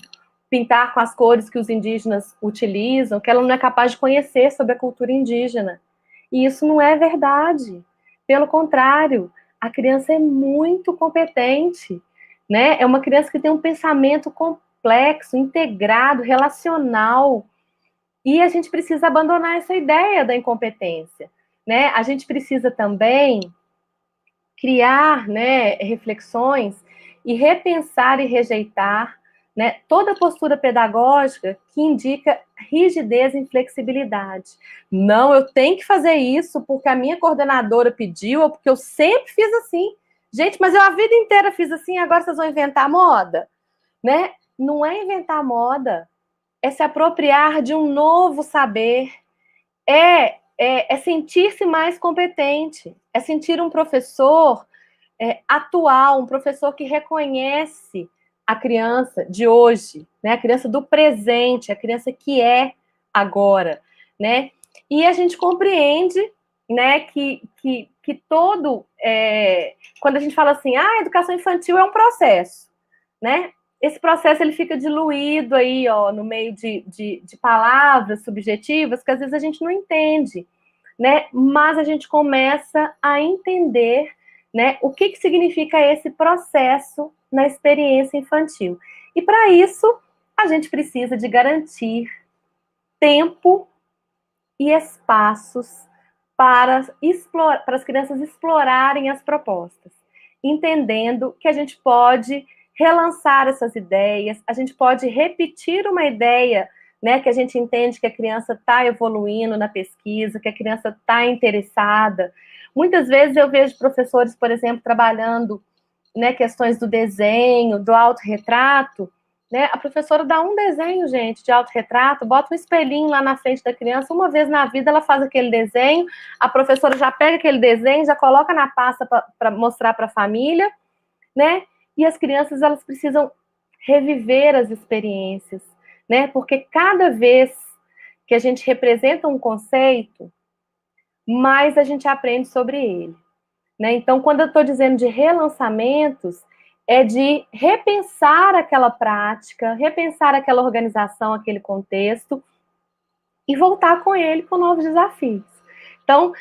pintar com as cores que os indígenas utilizam, que ela não é capaz de conhecer sobre a cultura indígena. E isso não é verdade. Pelo contrário, a criança é muito competente, né? É uma criança que tem um pensamento complexo, integrado, relacional. E a gente precisa abandonar essa ideia da incompetência, né? A gente precisa também criar, né, reflexões e repensar e rejeitar, né, toda postura pedagógica que indica rigidez e inflexibilidade. Não, eu tenho que fazer isso porque a minha coordenadora pediu ou porque eu sempre fiz assim. Gente, mas eu a vida inteira fiz assim, agora vocês vão inventar moda, né? Não é inventar moda, é se apropriar de um novo saber, é sentir-se mais competente, é sentir um professor atual, um professor que reconhece a criança de hoje, né? A criança do presente, a criança que é agora, né? E a gente compreende, né, que todo... quando a gente fala assim, a educação infantil é um processo, né? Esse processo ele fica diluído aí, ó, no meio de palavras subjetivas que às vezes a gente não entende, né? Mas a gente começa a entender, né, o que significa esse processo na experiência infantil. E para isso, a gente precisa de garantir tempo e espaços para as crianças explorarem as propostas, entendendo que a gente pode relançar essas ideias, a gente pode repetir uma ideia, né, que a gente entende que a criança está evoluindo na pesquisa, que a criança está interessada. Muitas vezes eu vejo professores, por exemplo, trabalhando, né, questões do desenho, do autorretrato, né? A professora dá um desenho, gente, de autorretrato, bota um espelhinho lá na frente da criança, uma vez na vida ela faz aquele desenho, a professora já pega aquele desenho, já coloca na pasta para mostrar para a família, né? E as crianças, elas precisam reviver as experiências, né? Porque cada vez que a gente representa um conceito, mais a gente aprende sobre ele, né? Então, quando eu estou dizendo de relançamentos, é de repensar aquela prática, repensar aquela organização, aquele contexto, e voltar com ele com novos desafios. Então,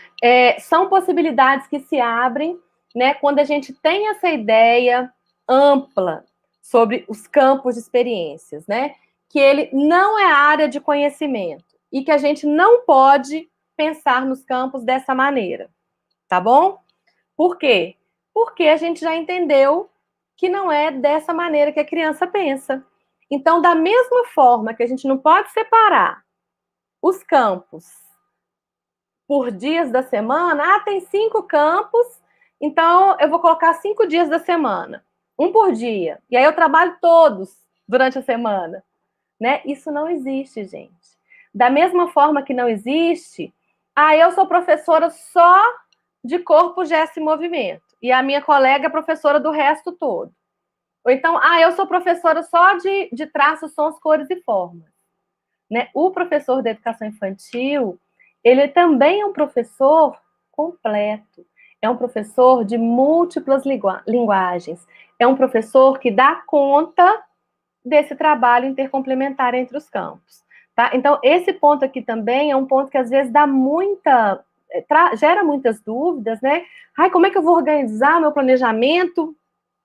são possibilidades que se abrem, né, quando a gente tem essa ideia ampla sobre os campos de experiências, né? Que ele não é área de conhecimento e que a gente não pode pensar nos campos dessa maneira, tá bom? Por quê? Porque a gente já entendeu que não é dessa maneira que a criança pensa. Então, da mesma forma que a gente não pode separar os campos por dias da semana, tem 5 campos, então eu vou colocar 5 dias da semana, um por dia, e aí eu trabalho todos durante a semana, né? Isso não existe, gente. Da mesma forma que não existe, eu sou professora só de corpo, gesto e movimento, e a minha colega é professora do resto todo. Ou então, eu sou professora só de traços, sons, cores e formas, né? O professor da educação infantil, ele também é um professor completo, é um professor de múltiplas linguagens, é um professor que dá conta desse trabalho intercomplementar entre os campos, tá? Então, esse ponto aqui também é um ponto que às vezes dá muita gera muitas dúvidas, né? Ai, como é que eu vou organizar meu planejamento?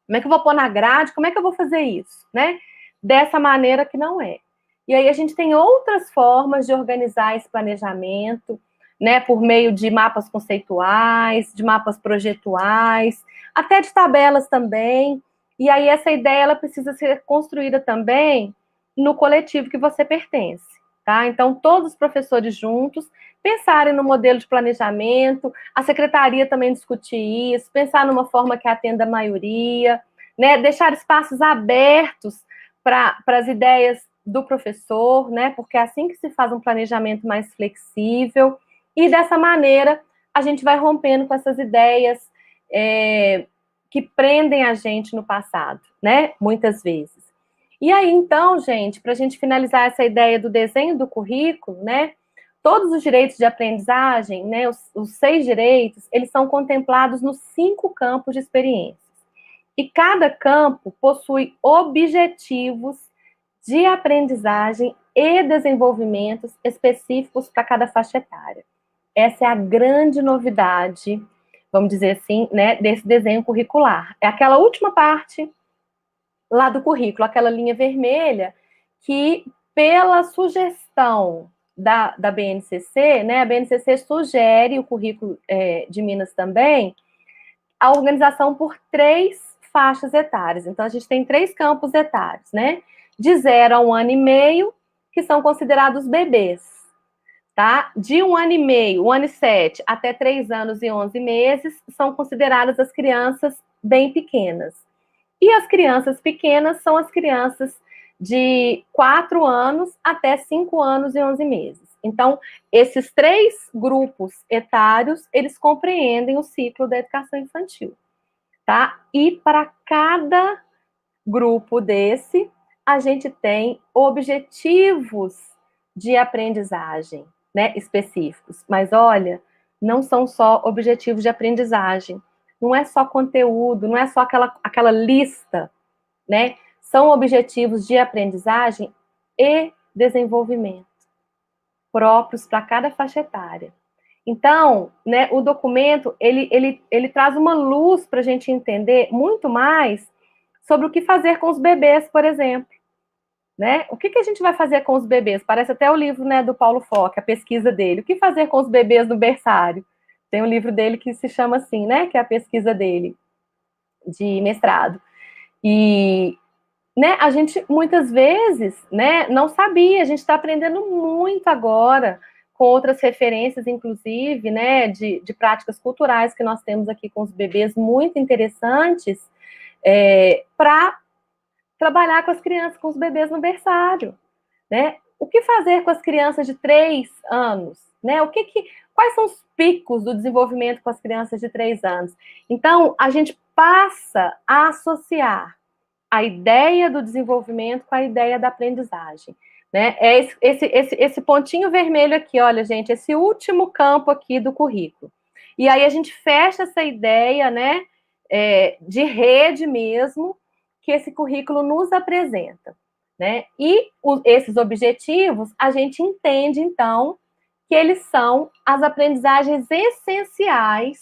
Como é que eu vou pôr na grade? Como é que eu vou fazer isso, né? Dessa maneira que não é. E aí a gente tem outras formas de organizar esse planejamento, né? Por meio de mapas conceituais, de mapas projetuais, até de tabelas também. E aí essa ideia ela precisa ser construída também no coletivo que você pertence, tá? Então todos os professores juntos pensarem no modelo de planejamento, a secretaria também discutir isso, pensar numa forma que atenda a maioria, né? Deixar espaços abertos para as ideias do professor, né? Porque é assim que se faz um planejamento mais flexível. E dessa maneira a gente vai rompendo com essas ideias que prendem a gente no passado, né? Muitas vezes. E aí, então, gente, para a gente finalizar essa ideia do desenho do currículo, né? Todos os direitos de aprendizagem, né? Os 6 direitos, eles são contemplados nos 5 campos de experiências. E cada campo possui objetivos de aprendizagem e desenvolvimentos específicos para cada faixa etária. Essa é a grande novidade, vamos dizer assim, né, desse desenho curricular. É aquela última parte lá do currículo, aquela linha vermelha, que pela sugestão da BNCC, né, a BNCC sugere, o currículo de Minas também, a organização por 3 faixas etárias. Então, a gente tem 3 campos etários, né? De 0 a 1 ano e meio, que são considerados bebês, tá? De 1 ano e meio, 1 ano e 7, até 3 anos e 11 meses, são consideradas as crianças bem pequenas. E as crianças pequenas são as crianças de 4 anos até 5 anos e 11 meses. Então, esses 3 grupos etários, eles compreendem o ciclo da educação infantil, tá? E para cada grupo desse, a gente tem objetivos de aprendizagem, né, específicos. Mas olha, não são só objetivos de aprendizagem, não é só conteúdo, não é só aquela lista, né? São objetivos de aprendizagem e desenvolvimento próprios para cada faixa etária. Então, né, o documento, ele traz uma luz para a gente entender muito mais sobre o que fazer com os bebês, por exemplo. Né? O que a gente vai fazer com os bebês? Parece até o livro, né, do Paulo Fock, a pesquisa dele. O que fazer com os bebês no berçário? Tem um livro dele que se chama assim, né, que é a pesquisa dele, de mestrado. E, né, a gente, muitas vezes, né, não sabia, a gente está aprendendo muito agora, com outras referências, inclusive, né, de práticas culturais que nós temos aqui com os bebês, muito interessantes, para trabalhar com as crianças, com os bebês no berçário, né? O que fazer com as crianças de 3 anos, né? Quais são os picos do desenvolvimento com as crianças de 3 anos? Então, a gente passa a associar a ideia do desenvolvimento com a ideia da aprendizagem, né? É esse pontinho vermelho aqui, olha, gente, esse último campo aqui do currículo. E aí a gente fecha essa ideia, né, de rede mesmo, que esse currículo nos apresenta, né? E esses objetivos, a gente entende, então, que eles são as aprendizagens essenciais,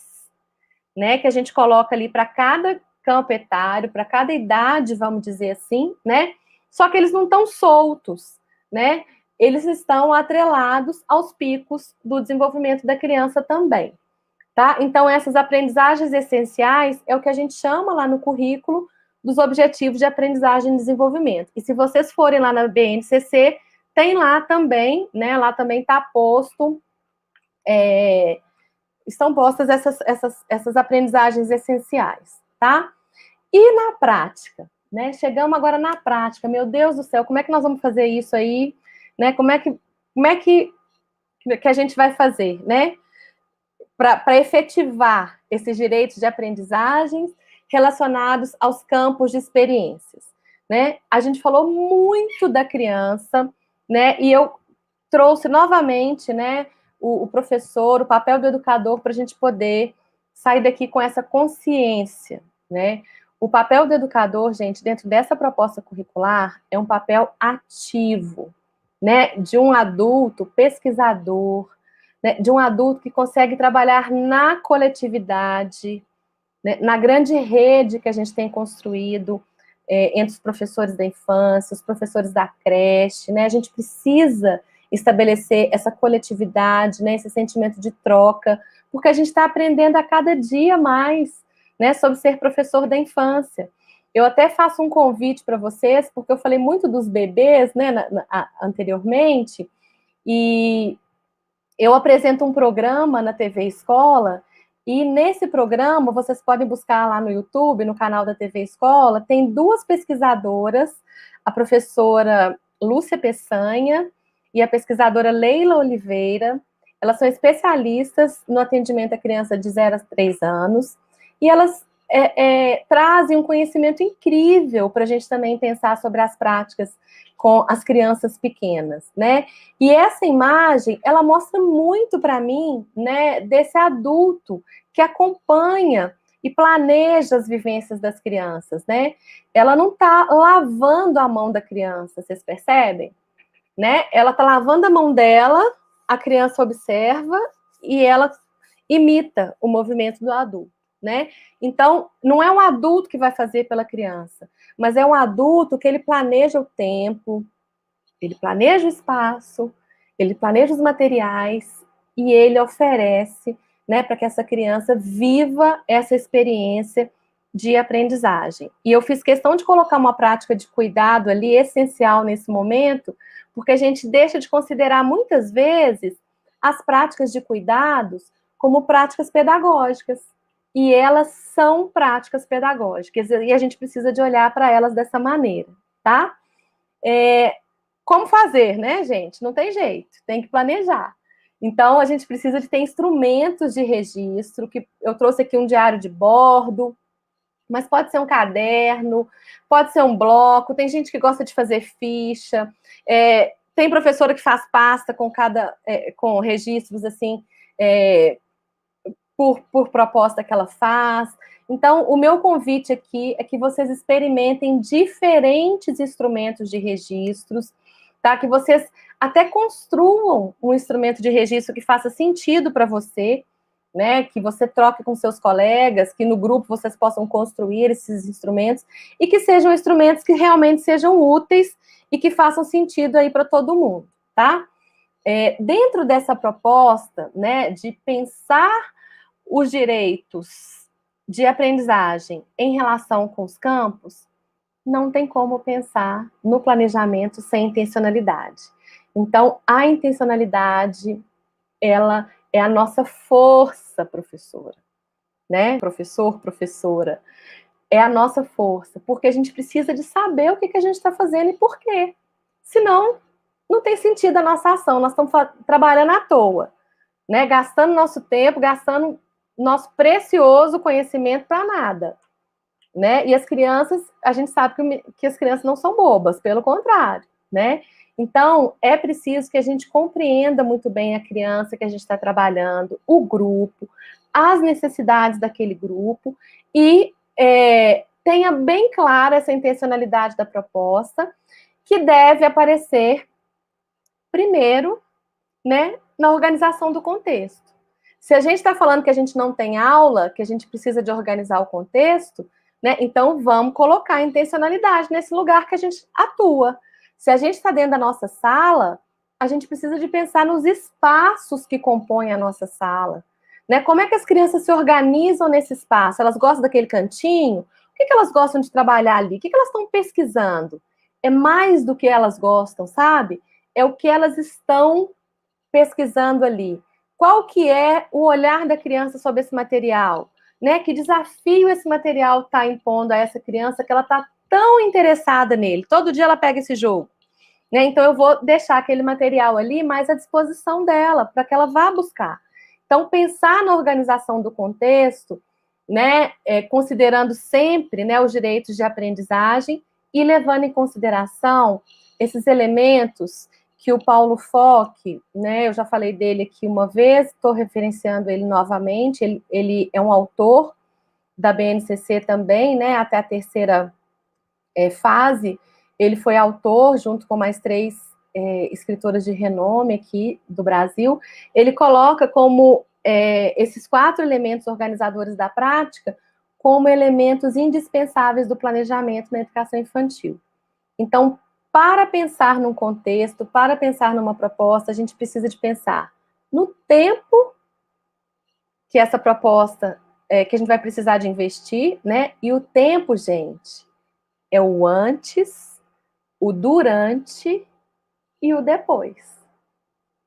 né? Que a gente coloca ali para cada campo etário, para cada idade, vamos dizer assim, né? Só que eles não estão soltos, né? Eles estão atrelados aos picos do desenvolvimento da criança também, tá? Então, essas aprendizagens essenciais é o que a gente chama lá no currículo dos objetivos de aprendizagem e desenvolvimento. E se vocês forem lá na BNCC, tem lá também, né? Lá também está posto, estão postas essas aprendizagens essenciais, tá? E na prática, né? Chegamos agora na prática. Meu Deus do céu, como é que nós vamos fazer isso aí? Né? Como é que a gente vai fazer, né? Para efetivar esses direitos de aprendizagens relacionados aos campos de experiências, né? A gente falou muito da criança, né? E eu trouxe novamente, né, o professor, o papel do educador, para a gente poder sair daqui com essa consciência, né? O papel do educador, gente, dentro dessa proposta curricular, é um papel ativo, né? De um adulto pesquisador, né, de um adulto que consegue trabalhar na coletividade, né, na grande rede que a gente tem construído entre os professores da infância, os professores da creche, né? A gente precisa estabelecer essa coletividade, né, esse sentimento de troca, porque a gente está aprendendo a cada dia mais, né, sobre ser professor da infância. Eu até faço um convite para vocês, porque eu falei muito dos bebês, né, anteriormente, e eu apresento um programa na TV Escola, e nesse programa, vocês podem buscar lá no YouTube, no canal da TV Escola, tem duas pesquisadoras, a professora Lúcia Peçanha e a pesquisadora Leila Oliveira. Elas são especialistas no atendimento à criança de 0 a 3 anos, e elas trazem um conhecimento incrível para a gente também pensar sobre as práticas com as crianças pequenas, né? E essa imagem, ela mostra muito para mim, né, desse adulto que acompanha e planeja as vivências das crianças, né? Ela não está lavando a mão da criança, vocês percebem? Né? Ela está lavando a mão dela, a criança observa e ela imita o movimento do adulto, né? Então, não é um adulto que vai fazer pela criança, mas é um adulto que ele planeja o tempo, ele planeja o espaço, ele planeja os materiais e ele oferece, né, para que essa criança viva essa experiência de aprendizagem. E eu fiz questão de colocar uma prática de cuidado ali essencial nesse momento, porque a gente deixa de considerar muitas vezes as práticas de cuidados como práticas pedagógicas. E elas são práticas pedagógicas, e a gente precisa de olhar para elas dessa maneira, tá? Como fazer, né, gente? Não tem jeito, tem que planejar. Então, a gente precisa de ter instrumentos de registro, que eu trouxe aqui um diário de bordo, mas pode ser um caderno, pode ser um bloco, tem gente que gosta de fazer ficha, tem professora que faz pasta com registros, assim, por proposta que ela faz. Então, o meu convite aqui é que vocês experimentem diferentes instrumentos de registros, tá? Que vocês até construam um instrumento de registro que faça sentido para você, né? Que você troque com seus colegas, que no grupo vocês possam construir esses instrumentos e que sejam instrumentos que realmente sejam úteis e que façam sentido aí para todo mundo, tá? Dentro dessa proposta, né, de pensar os direitos de aprendizagem em relação com os campos, não tem como pensar no planejamento sem intencionalidade. Então, a intencionalidade, ela é a nossa força, professora, né? Professor, professora, é a nossa força, porque a gente precisa de saber o que a gente está fazendo e por quê. Senão, não tem sentido a nossa ação, nós estamos trabalhando à toa, né? Gastando nosso tempo, gastando nosso precioso conhecimento para nada, né? E as crianças, a gente sabe que as crianças não são bobas, pelo contrário, né? Então, é preciso que a gente compreenda muito bem a criança que a gente está trabalhando, o grupo, as necessidades daquele grupo e tenha bem clara essa intencionalidade da proposta, que deve aparecer primeiro, né, na organização do contexto. Se a gente está falando que a gente não tem aula, que a gente precisa de organizar o contexto, né, então vamos colocar a intencionalidade nesse lugar que a gente atua. Se a gente está dentro da nossa sala, a gente precisa de pensar nos espaços que compõem a nossa sala. Né? Como é que as crianças se organizam nesse espaço? Elas gostam daquele cantinho? O que elas gostam de trabalhar ali? O que elas estão pesquisando? É mais do que elas gostam, sabe? É o que elas estão pesquisando ali. Qual que é o olhar da criança sobre esse material? Né? Que desafio esse material está impondo a essa criança que ela está tão interessada nele? Todo dia ela pega esse jogo. Né? Então, eu vou deixar aquele material ali mais à disposição dela, para que ela vá buscar. Então, pensar na organização do contexto, né, considerando sempre, né, os direitos de aprendizagem e levando em consideração esses elementos que o Paulo Fock, né, eu já falei dele aqui uma vez, estou referenciando ele novamente, ele é um autor da BNCC também, né, até a terceira fase, ele foi autor, junto com mais 3 escritoras de renome aqui do Brasil, ele coloca como esses 4 elementos organizadores da prática como elementos indispensáveis do planejamento na educação infantil. Então, para pensar num contexto, para pensar numa proposta, a gente precisa de pensar no tempo que essa proposta, que a gente vai precisar de investir, né? E o tempo, gente, é o antes, o durante e o depois,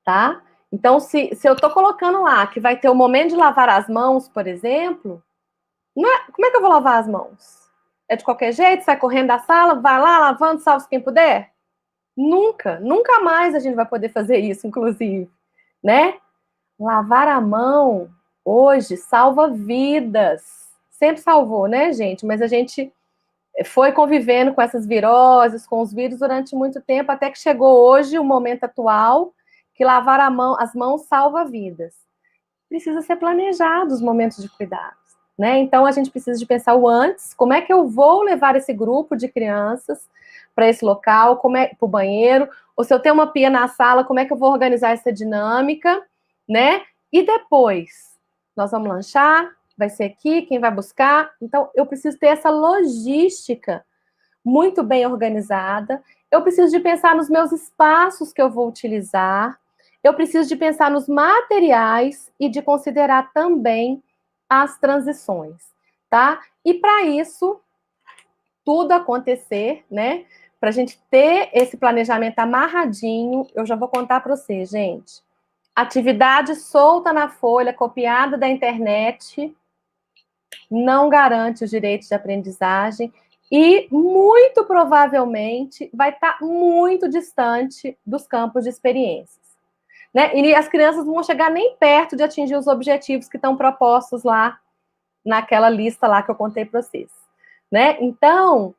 tá? Então, se eu estou colocando lá que vai ter o momento de lavar as mãos, por exemplo, como é que eu vou lavar as mãos? É de qualquer jeito? Sai correndo da sala, vai lá lavando, salve quem puder? Nunca mais a gente vai poder fazer isso, inclusive, né? Lavar a mão hoje salva vidas. Sempre salvou, né, gente? Mas a gente foi convivendo com essas viroses, com os vírus durante muito tempo, até que chegou hoje, o momento atual, que lavar as mãos salva vidas. Precisa ser planejado os momentos de cuidados, né? Então, a gente precisa de pensar o antes, como é que eu vou levar esse grupo de crianças para esse local, como é para o banheiro, ou se eu tenho uma pia na sala, como é que eu vou organizar essa dinâmica, né? E depois, nós vamos lanchar, vai ser aqui, quem vai buscar? Então, eu preciso ter essa logística muito bem organizada, eu preciso de pensar nos meus espaços que eu vou utilizar, eu preciso de pensar nos materiais e de considerar também as transições, tá? E para isso, tudo acontecer, né? Para a gente ter esse planejamento amarradinho, eu já vou contar para você, gente. Atividade solta na folha, copiada da internet, não garante os direitos de aprendizagem e, muito provavelmente, vai estar muito distante dos campos de experiências, né? E as crianças não vão chegar nem perto de atingir os objetivos que estão propostos lá naquela lista lá que eu contei para vocês, né? Então,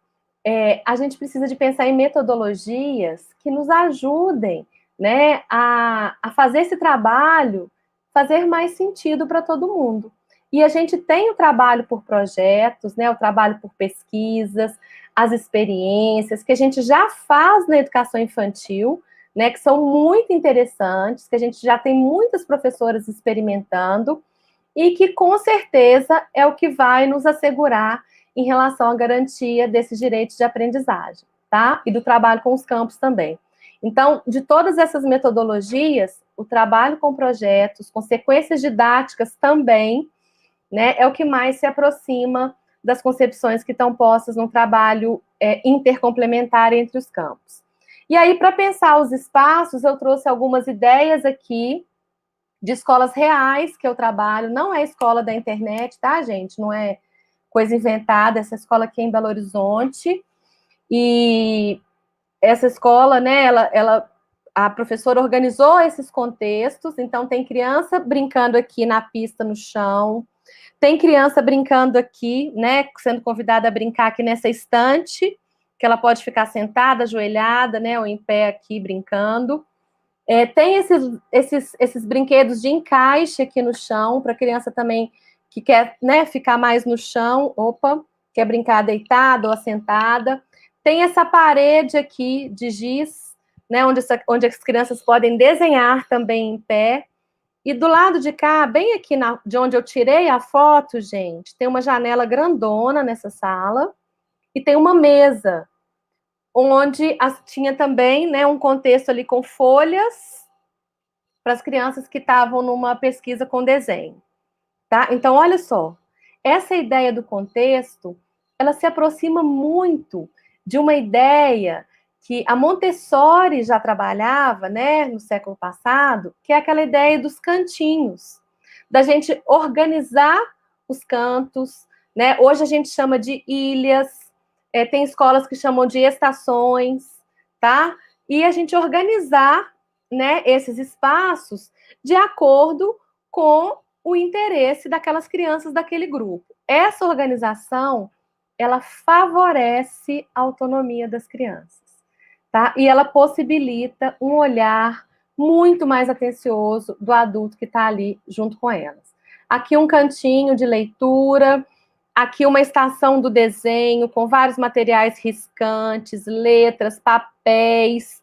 a gente precisa de pensar em metodologias que nos ajudem, né, a fazer esse trabalho fazer mais sentido para todo mundo. E a gente tem o trabalho por projetos, né, o trabalho por pesquisas, as experiências que a gente já faz na educação infantil, né, que são muito interessantes, que a gente já tem muitas professoras experimentando e que com certeza é o que vai nos assegurar em relação à garantia desses direitos de aprendizagem, tá? E do trabalho com os campos também. Então, de todas essas metodologias, o trabalho com projetos, com sequências didáticas também, né, é o que mais se aproxima das concepções que estão postas num trabalho intercomplementar entre os campos. E aí, para pensar os espaços, eu trouxe algumas ideias aqui de escolas reais que eu trabalho, não é escola da internet, tá, gente? Não é coisa inventada, essa escola aqui é em Belo Horizonte, e essa escola, né, a professora organizou esses contextos, então tem criança brincando aqui na pista, no chão, tem criança brincando aqui, né, sendo convidada a brincar aqui nessa estante, que ela pode ficar sentada, ajoelhada, né, ou em pé aqui brincando. Tem esses brinquedos de encaixe aqui no chão, para criança também que quer, né, ficar mais no chão, quer brincar deitada ou assentada. Tem essa parede aqui de giz, né, onde as crianças podem desenhar também em pé. E do lado de cá, bem aqui de onde eu tirei a foto, gente, tem uma janela grandona nessa sala e tem uma mesa onde tinha também, né, um contexto ali com folhas para as crianças que estavam numa pesquisa com desenho, tá? Então, olha só, essa ideia do contexto, ela se aproxima muito de uma ideia que a Montessori já trabalhava, né, no século passado, que é aquela ideia dos cantinhos, da gente organizar os cantos, né? Hoje a gente chama de ilhas, tem escolas que chamam de estações, tá? E a gente organizar, né, esses espaços de acordo com o interesse daquelas crianças daquele grupo. Essa organização, ela favorece a autonomia das crianças, tá? E ela possibilita um olhar muito mais atencioso do adulto que está ali junto com elas. Aqui um cantinho de leitura, aqui uma estação do desenho com vários materiais riscantes, letras, papéis,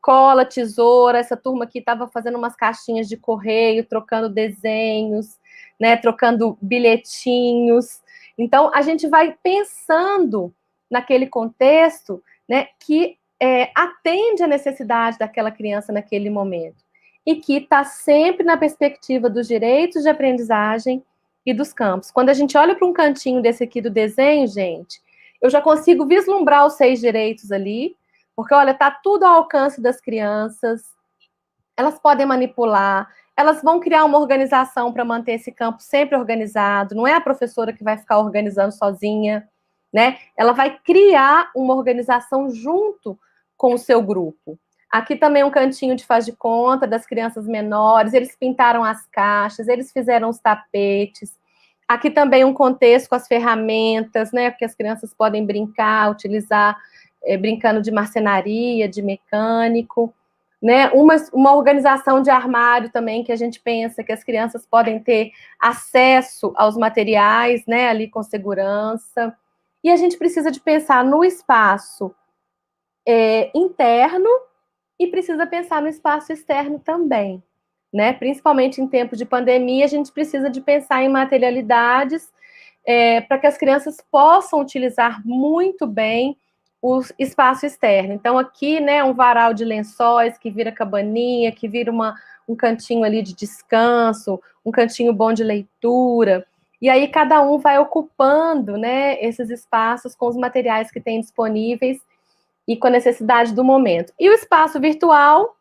cola, tesoura. Essa turma aqui estava fazendo umas caixinhas de correio, trocando desenhos, né, trocando bilhetinhos. Então, a gente vai pensando naquele contexto, né, que atende à necessidade daquela criança naquele momento e que está sempre na perspectiva dos direitos de aprendizagem e dos campos. Quando a gente olha para um cantinho desse aqui do desenho, gente, eu já consigo vislumbrar os 6 direitos ali, porque, olha, está tudo ao alcance das crianças, elas podem manipular, elas vão criar uma organização para manter esse campo sempre organizado, não é a professora que vai ficar organizando sozinha, né? Ela vai criar uma organização junto com o seu grupo. Aqui também um cantinho de faz de conta das crianças menores, eles pintaram as caixas, eles fizeram os tapetes. Aqui também um contexto com as ferramentas, né? Porque as crianças podem brincar, utilizar, brincando de marcenaria, de mecânico, né? Uma organização de armário também, que a gente pensa que as crianças podem ter acesso aos materiais, né? Ali com segurança. E a gente precisa de pensar no espaço interno e precisa pensar no espaço externo também, né? Principalmente em tempo de pandemia, a gente precisa de pensar em materialidades para que as crianças possam utilizar muito bem o espaço externo. Então, aqui, né, um varal de lençóis que vira cabaninha, que vira um cantinho ali de descanso, um cantinho bom de leitura. E aí cada um vai ocupando, né, esses espaços com os materiais que tem disponíveis e com a necessidade do momento. E o espaço virtual,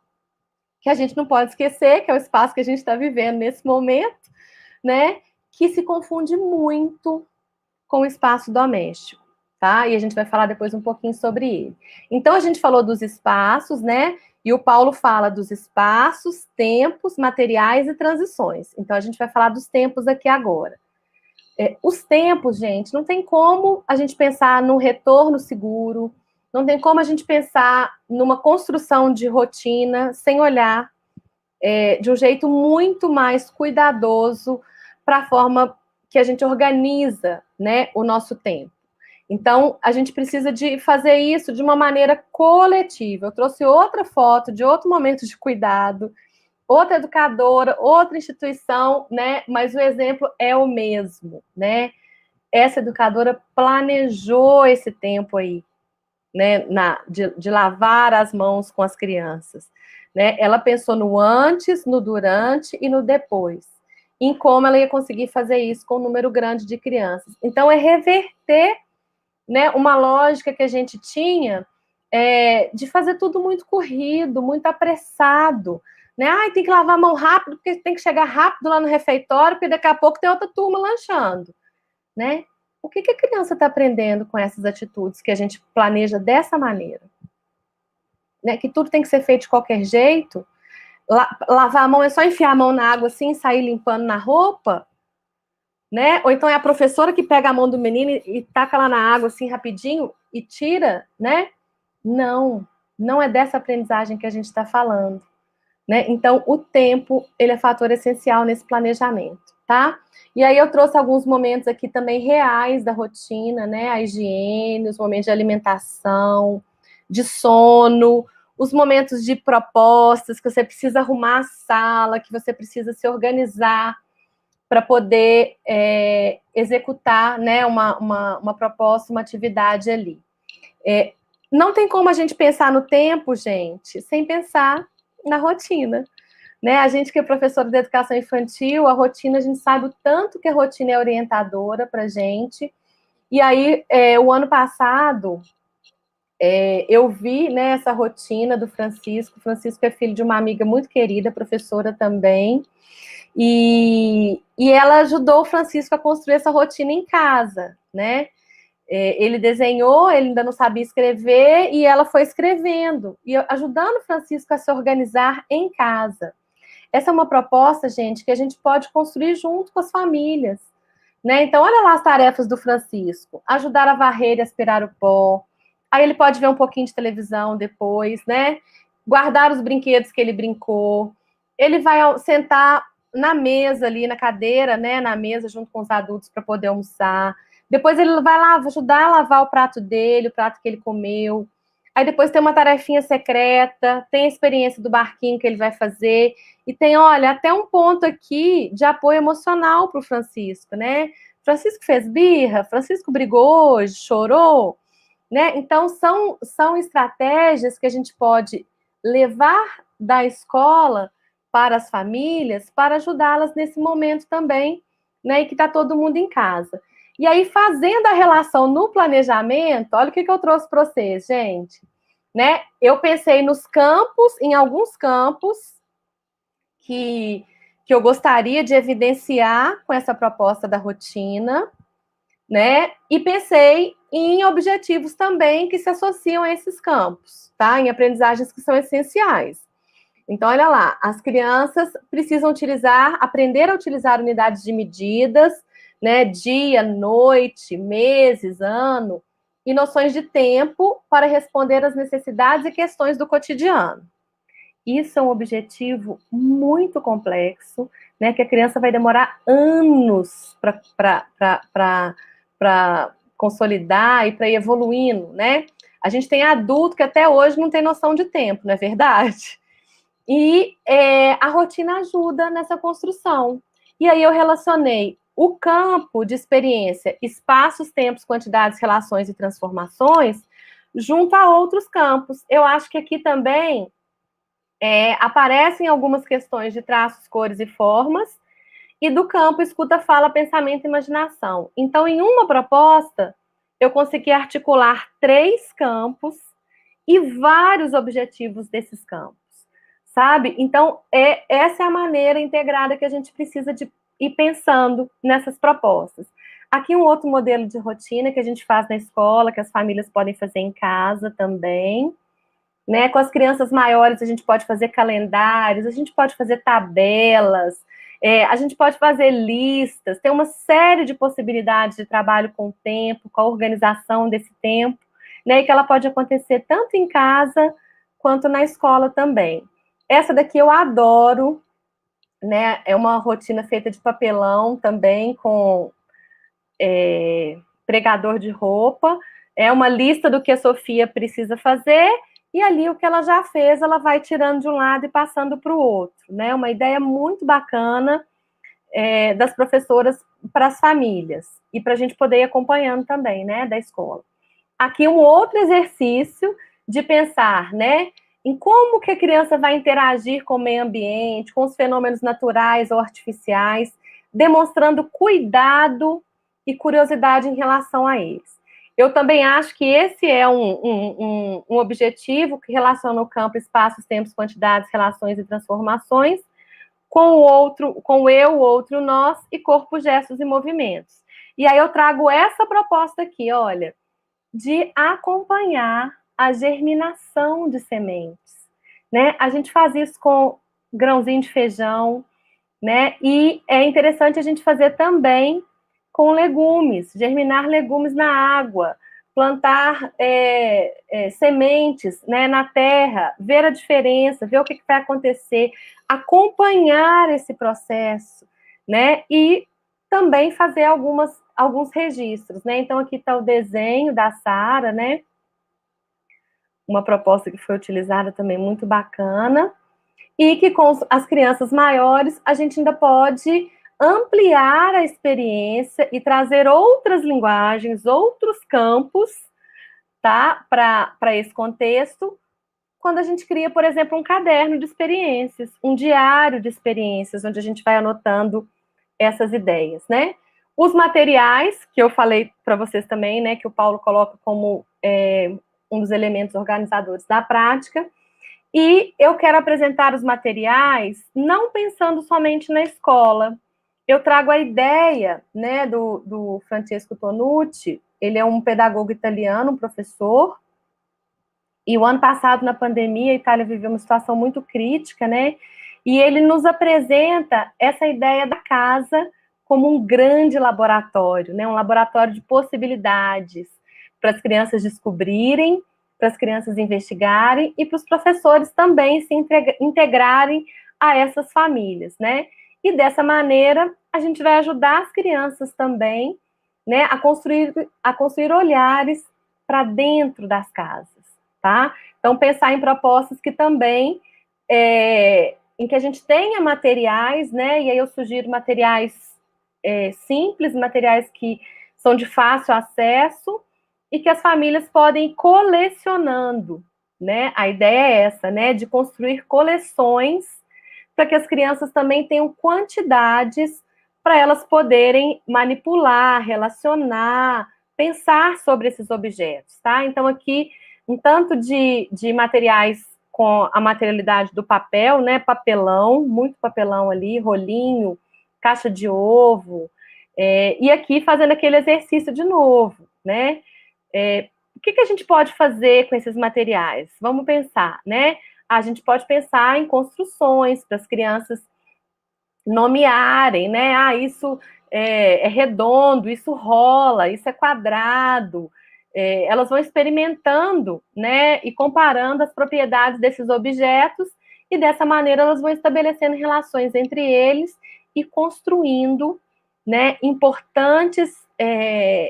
que a gente não pode esquecer, que é o espaço que a gente está vivendo nesse momento, né, que se confunde muito com o espaço doméstico, tá? E a gente vai falar depois um pouquinho sobre ele. Então, a gente falou dos espaços, né, e o Paulo fala dos espaços, tempos, materiais e transições. Então, a gente vai falar dos tempos aqui agora. Os tempos, gente, não tem como a gente pensar num retorno seguro, não tem como a gente pensar numa construção de rotina sem olhar de um jeito muito mais cuidadoso para a forma que a gente organiza, né, o nosso tempo. Então, a gente precisa de fazer isso de uma maneira coletiva. Eu trouxe outra foto de outro momento de cuidado, outra educadora, outra instituição, né? Mas o exemplo é o mesmo, né? Essa educadora planejou esse tempo aí, né? De lavar as mãos com as crianças, né? Ela pensou no antes, no durante e no depois, em como ela ia conseguir fazer isso com um número grande de crianças. Então, é reverter, né, uma lógica que a gente tinha de fazer tudo muito corrido, muito apressado, né? Ai, tem que lavar a mão rápido, porque tem que chegar rápido lá no refeitório, porque daqui a pouco tem outra turma lanchando, né? O que a criança está aprendendo com essas atitudes que a gente planeja dessa maneira? Né? Que tudo tem que ser feito de qualquer jeito? Lavar a mão é só enfiar a mão na água assim, sair limpando na roupa? Né? Ou então é a professora que pega a mão do menino e taca lá na água assim rapidinho e tira, né? Não, não é dessa aprendizagem que a gente está falando, né? Então, o tempo, ele é fator essencial nesse planejamento, tá? E aí eu trouxe alguns momentos aqui também reais da rotina, né? A higiene, os momentos de alimentação, de sono, os momentos de propostas, que você precisa arrumar a sala, que você precisa se organizar para poder executar, né, uma proposta, uma atividade ali. Não tem como a gente pensar no tempo, gente, sem pensar na rotina. Né? A gente que é professora de educação infantil, a rotina, a gente sabe o tanto que a rotina é orientadora para a gente. E aí, o ano passado, eu vi, né, essa rotina do Francisco. O Francisco é filho de uma amiga muito querida, professora também. E ela ajudou o Francisco a construir essa rotina em casa, né? Ele desenhou, ele ainda não sabia escrever, e ela foi escrevendo, e ajudando o Francisco a se organizar em casa. Essa é uma proposta, gente, que a gente pode construir junto com as famílias, né? Então, olha lá as tarefas do Francisco. Ajudar a varrer e aspirar o pó. Aí ele pode ver um pouquinho de televisão depois, né? Guardar os brinquedos que ele brincou. Ele vai sentar na mesa ali, na cadeira, né? Na mesa, junto com os adultos, para poder almoçar. Depois ele vai lá ajudar a lavar o prato dele, o prato que ele comeu. Aí depois tem uma tarefinha secreta, tem a experiência do barquinho que ele vai fazer, e tem, olha, até um ponto aqui de apoio emocional para o Francisco, né? Francisco fez birra, Francisco brigou hoje, chorou, né? Então, são estratégias que a gente pode levar da escola para as famílias, para ajudá-las nesse momento também, né? E que está todo mundo em casa. E aí, fazendo a relação no planejamento, olha o que eu trouxe para vocês, gente. Né? Eu pensei nos campos, em alguns campos, que eu gostaria de evidenciar com essa proposta da rotina, né? E pensei em objetivos também que se associam a esses campos, tá? Em aprendizagens que são essenciais. Então, olha lá, as crianças precisam aprender a utilizar unidades de medidas, né? Dia, noite, meses, ano, e noções de tempo para responder às necessidades e questões do cotidiano. Isso é um objetivo muito complexo, né? Que a criança vai demorar anos para consolidar e para ir evoluindo, né? A gente tem adulto que até hoje não tem noção de tempo, não é verdade? E a rotina ajuda nessa construção. E aí eu relacionei o campo de experiência, espaços, tempos, quantidades, relações e transformações, junto a outros campos. Eu acho que aqui também aparecem algumas questões de traços, cores e formas, e do campo escuta, fala, pensamento e imaginação. Então, em uma proposta, eu consegui articular 3 campos e vários objetivos desses campos, sabe? Então, essa é a maneira integrada que a gente precisa de ir pensando nessas propostas. Aqui um outro modelo de rotina que a gente faz na escola, que as famílias podem fazer em casa também, né? Com as crianças maiores, a gente pode fazer calendários, a gente pode fazer tabelas, a gente pode fazer listas, tem uma série de possibilidades de trabalho com o tempo, com a organização desse tempo, né? E que ela pode acontecer tanto em casa quanto na escola também. Essa daqui eu adoro, né? É uma rotina feita de papelão também, com pregador de roupa. É uma lista do que a Sofia precisa fazer, e ali o que ela já fez, ela vai tirando de um lado e passando para o outro, né? Uma ideia muito bacana das professoras para as famílias, e para a gente poder ir acompanhando também, né, da escola. Aqui um outro exercício de pensar, né, em como que a criança vai interagir com o meio ambiente, com os fenômenos naturais ou artificiais, demonstrando cuidado e curiosidade em relação a eles. Eu também acho que esse é um objetivo que relaciona o campo, espaços, tempos, quantidades, relações e transformações com o outro, com o eu, o outro, o nós, e corpo, gestos e movimentos. E aí eu trago essa proposta aqui, olha, de acompanhar a germinação de sementes, né? A gente faz isso com grãozinho de feijão, né? E é interessante a gente fazer também com legumes, germinar legumes na água, plantar sementes, né, na terra, ver a diferença, ver o que vai acontecer, acompanhar esse processo, né? E também fazer alguns registros, né? Então, aqui está o desenho da Sara, né? Uma proposta que foi utilizada também muito bacana, e que com as crianças maiores a gente ainda pode ampliar a experiência e trazer outras linguagens, outros campos, tá? Para esse contexto, quando a gente cria, por exemplo, um caderno de experiências, um diário de experiências, onde a gente vai anotando essas ideias, né? Os materiais, que eu falei para vocês também, né, que o Paulo coloca como um dos elementos organizadores da prática, e eu quero apresentar os materiais não pensando somente na escola. Eu trago a ideia, né, do Francesco Tonucci. Ele é um pedagogo italiano, um professor, e o ano passado, na pandemia, a Itália viveu uma situação muito crítica, né? E ele nos apresenta essa ideia da casa como um grande laboratório, né? Um laboratório de possibilidades para as crianças descobrirem, para as crianças investigarem e para os professores também se integrarem a essas famílias, né? E dessa maneira, a gente vai ajudar as crianças também, né, a construir olhares para dentro das casas, tá? Então, pensar em propostas que também, em que a gente tenha materiais, né? E aí eu sugiro materiais simples, materiais que são de fácil acesso e que as famílias podem ir colecionando, né? A ideia é essa, né? De construir coleções para que as crianças também tenham quantidades para elas poderem manipular, relacionar, pensar sobre esses objetos, tá? Então, aqui, um tanto de materiais com a materialidade do papel, né? Papelão, muito papelão ali, rolinho, caixa de ovo, e aqui fazendo aquele exercício de novo, né? O que a gente pode fazer com esses materiais? Vamos pensar, né? A gente pode pensar em construções para as crianças nomearem, né? Ah, isso é redondo, isso rola, isso é quadrado. Elas vão experimentando, né? E comparando as propriedades desses objetos, e dessa maneira elas vão estabelecendo relações entre eles e construindo, né, importantes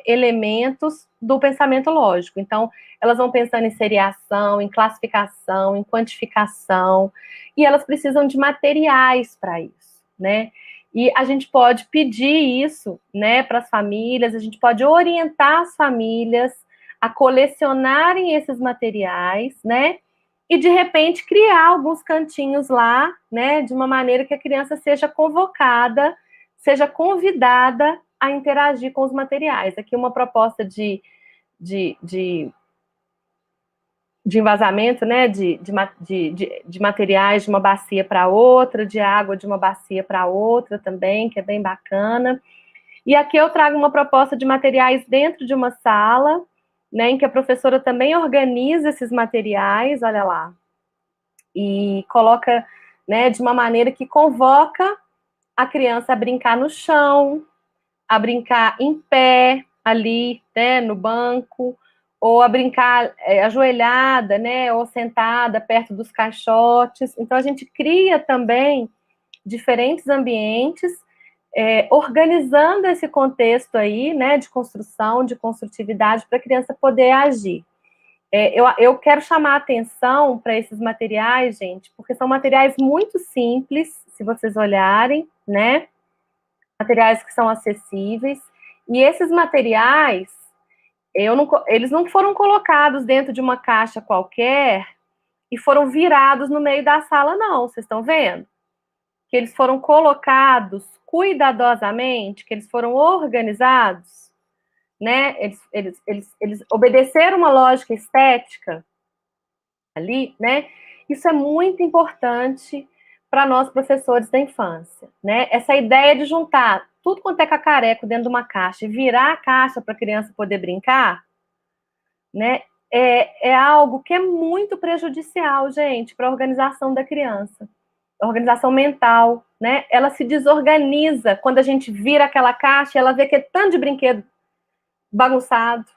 elementos do pensamento lógico. Então, elas vão pensando em seriação, em classificação, em quantificação, e elas precisam de materiais para isso, né? E a gente pode pedir isso, né, para as famílias, a gente pode orientar as famílias a colecionarem esses materiais, né? E, de repente, criar alguns cantinhos lá, né, de uma maneira que a criança seja convocada, seja convidada a interagir com os materiais. Aqui uma proposta de envasamento, né, de materiais de uma bacia para outra, de água de uma bacia para outra também, que é bem bacana. E aqui eu trago uma proposta de materiais dentro de uma sala, né, em que a professora também organiza esses materiais, olha lá, e coloca, né, de uma maneira que convoca a criança a brincar no chão, a brincar em pé, ali, né, no banco, ou a brincar ajoelhada, né, ou sentada perto dos caixotes. Então, a gente cria também diferentes ambientes, organizando esse contexto aí, né, de construção, de construtividade, para a criança poder agir. Eu quero chamar a atenção para esses materiais, gente, porque são materiais muito simples, se vocês olharem, né, materiais que são acessíveis, e esses materiais, eles não foram colocados dentro de uma caixa qualquer e foram virados no meio da sala, não, vocês estão vendo? Que eles foram colocados cuidadosamente, que eles foram organizados, né? Eles obedeceram uma lógica estética ali, né? Isso é muito importante para nós, professores da infância, né? Essa ideia de juntar tudo quanto é cacareco dentro de uma caixa e virar a caixa para a criança poder brincar, né? É algo que é muito prejudicial, gente, para a organização da criança. A organização mental, né? Ela se desorganiza quando a gente vira aquela caixa e ela vê que é tanto de brinquedo bagunçado,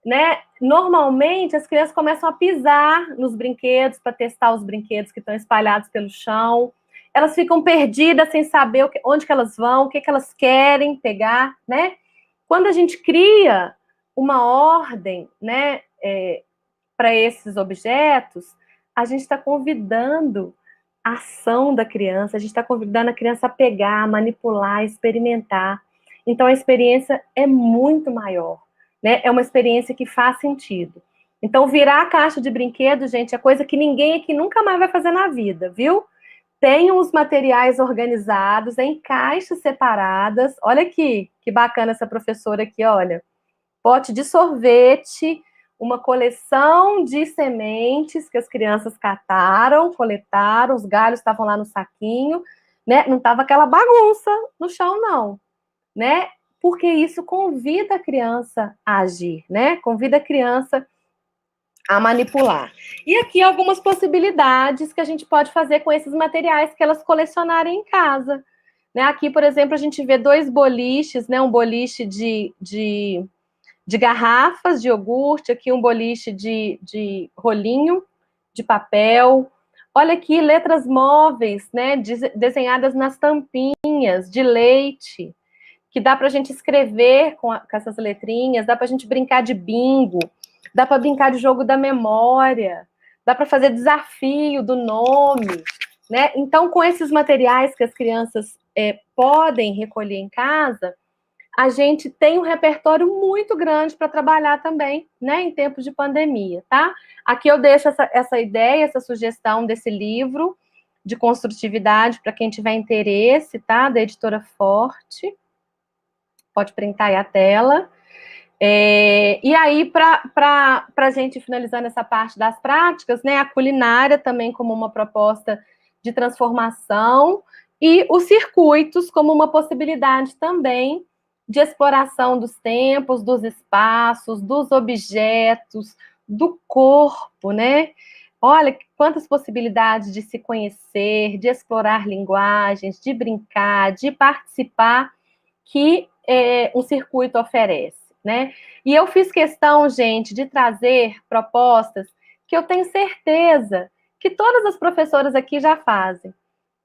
né? Normalmente as crianças começam a pisar nos brinquedos para testar os brinquedos que estão espalhados pelo chão. Elas ficam perdidas sem saber onde que elas vão, o que elas querem pegar, né? Quando a gente cria uma ordem, né, para esses objetos, a gente está convidando a ação da criança, a gente está convidando a criança a pegar, manipular, experimentar. Então, a experiência é muito maior, né? É uma experiência que faz sentido. Então, virar a caixa de brinquedo, gente, é coisa que ninguém aqui nunca mais vai fazer na vida, viu? Tenham os materiais organizados em caixas separadas. Olha aqui, que bacana essa professora aqui, olha. Pote de sorvete, uma coleção de sementes que as crianças cataram, coletaram, os galhos estavam lá no saquinho, né? Não estava aquela bagunça no chão, não, né? Porque isso convida a criança a agir, né? Convida a criança a manipular. E aqui algumas possibilidades que a gente pode fazer com esses materiais que elas colecionarem em casa. Né? Aqui, por exemplo, a gente vê 2 boliches, né? Um boliche de garrafas de iogurte, aqui um boliche de rolinho de papel. Olha aqui, letras móveis, né, desenhadas nas tampinhas de leite, que dá para a gente escrever com essas letrinhas, dá para a gente brincar de bingo. dá para brincar de jogo da memória, dá para fazer desafio do nome, né? Então, com esses materiais que as crianças podem recolher em casa, a gente tem um repertório muito grande para trabalhar também, né, em tempos de pandemia, tá? Aqui eu deixo essa ideia, essa sugestão desse livro de construtividade para quem tiver interesse, tá? Da editora Forte. Pode printar aí a tela. E aí, para a gente finalizando essa parte das práticas, né, a culinária também como uma proposta de transformação e os circuitos como uma possibilidade também de exploração dos tempos, dos espaços, dos objetos, do corpo, né? Olha quantas possibilidades de se conhecer, de explorar linguagens, de brincar, de participar que um circuito oferece, né? E eu fiz questão, gente, de trazer propostas que eu tenho certeza que todas as professoras aqui já fazem,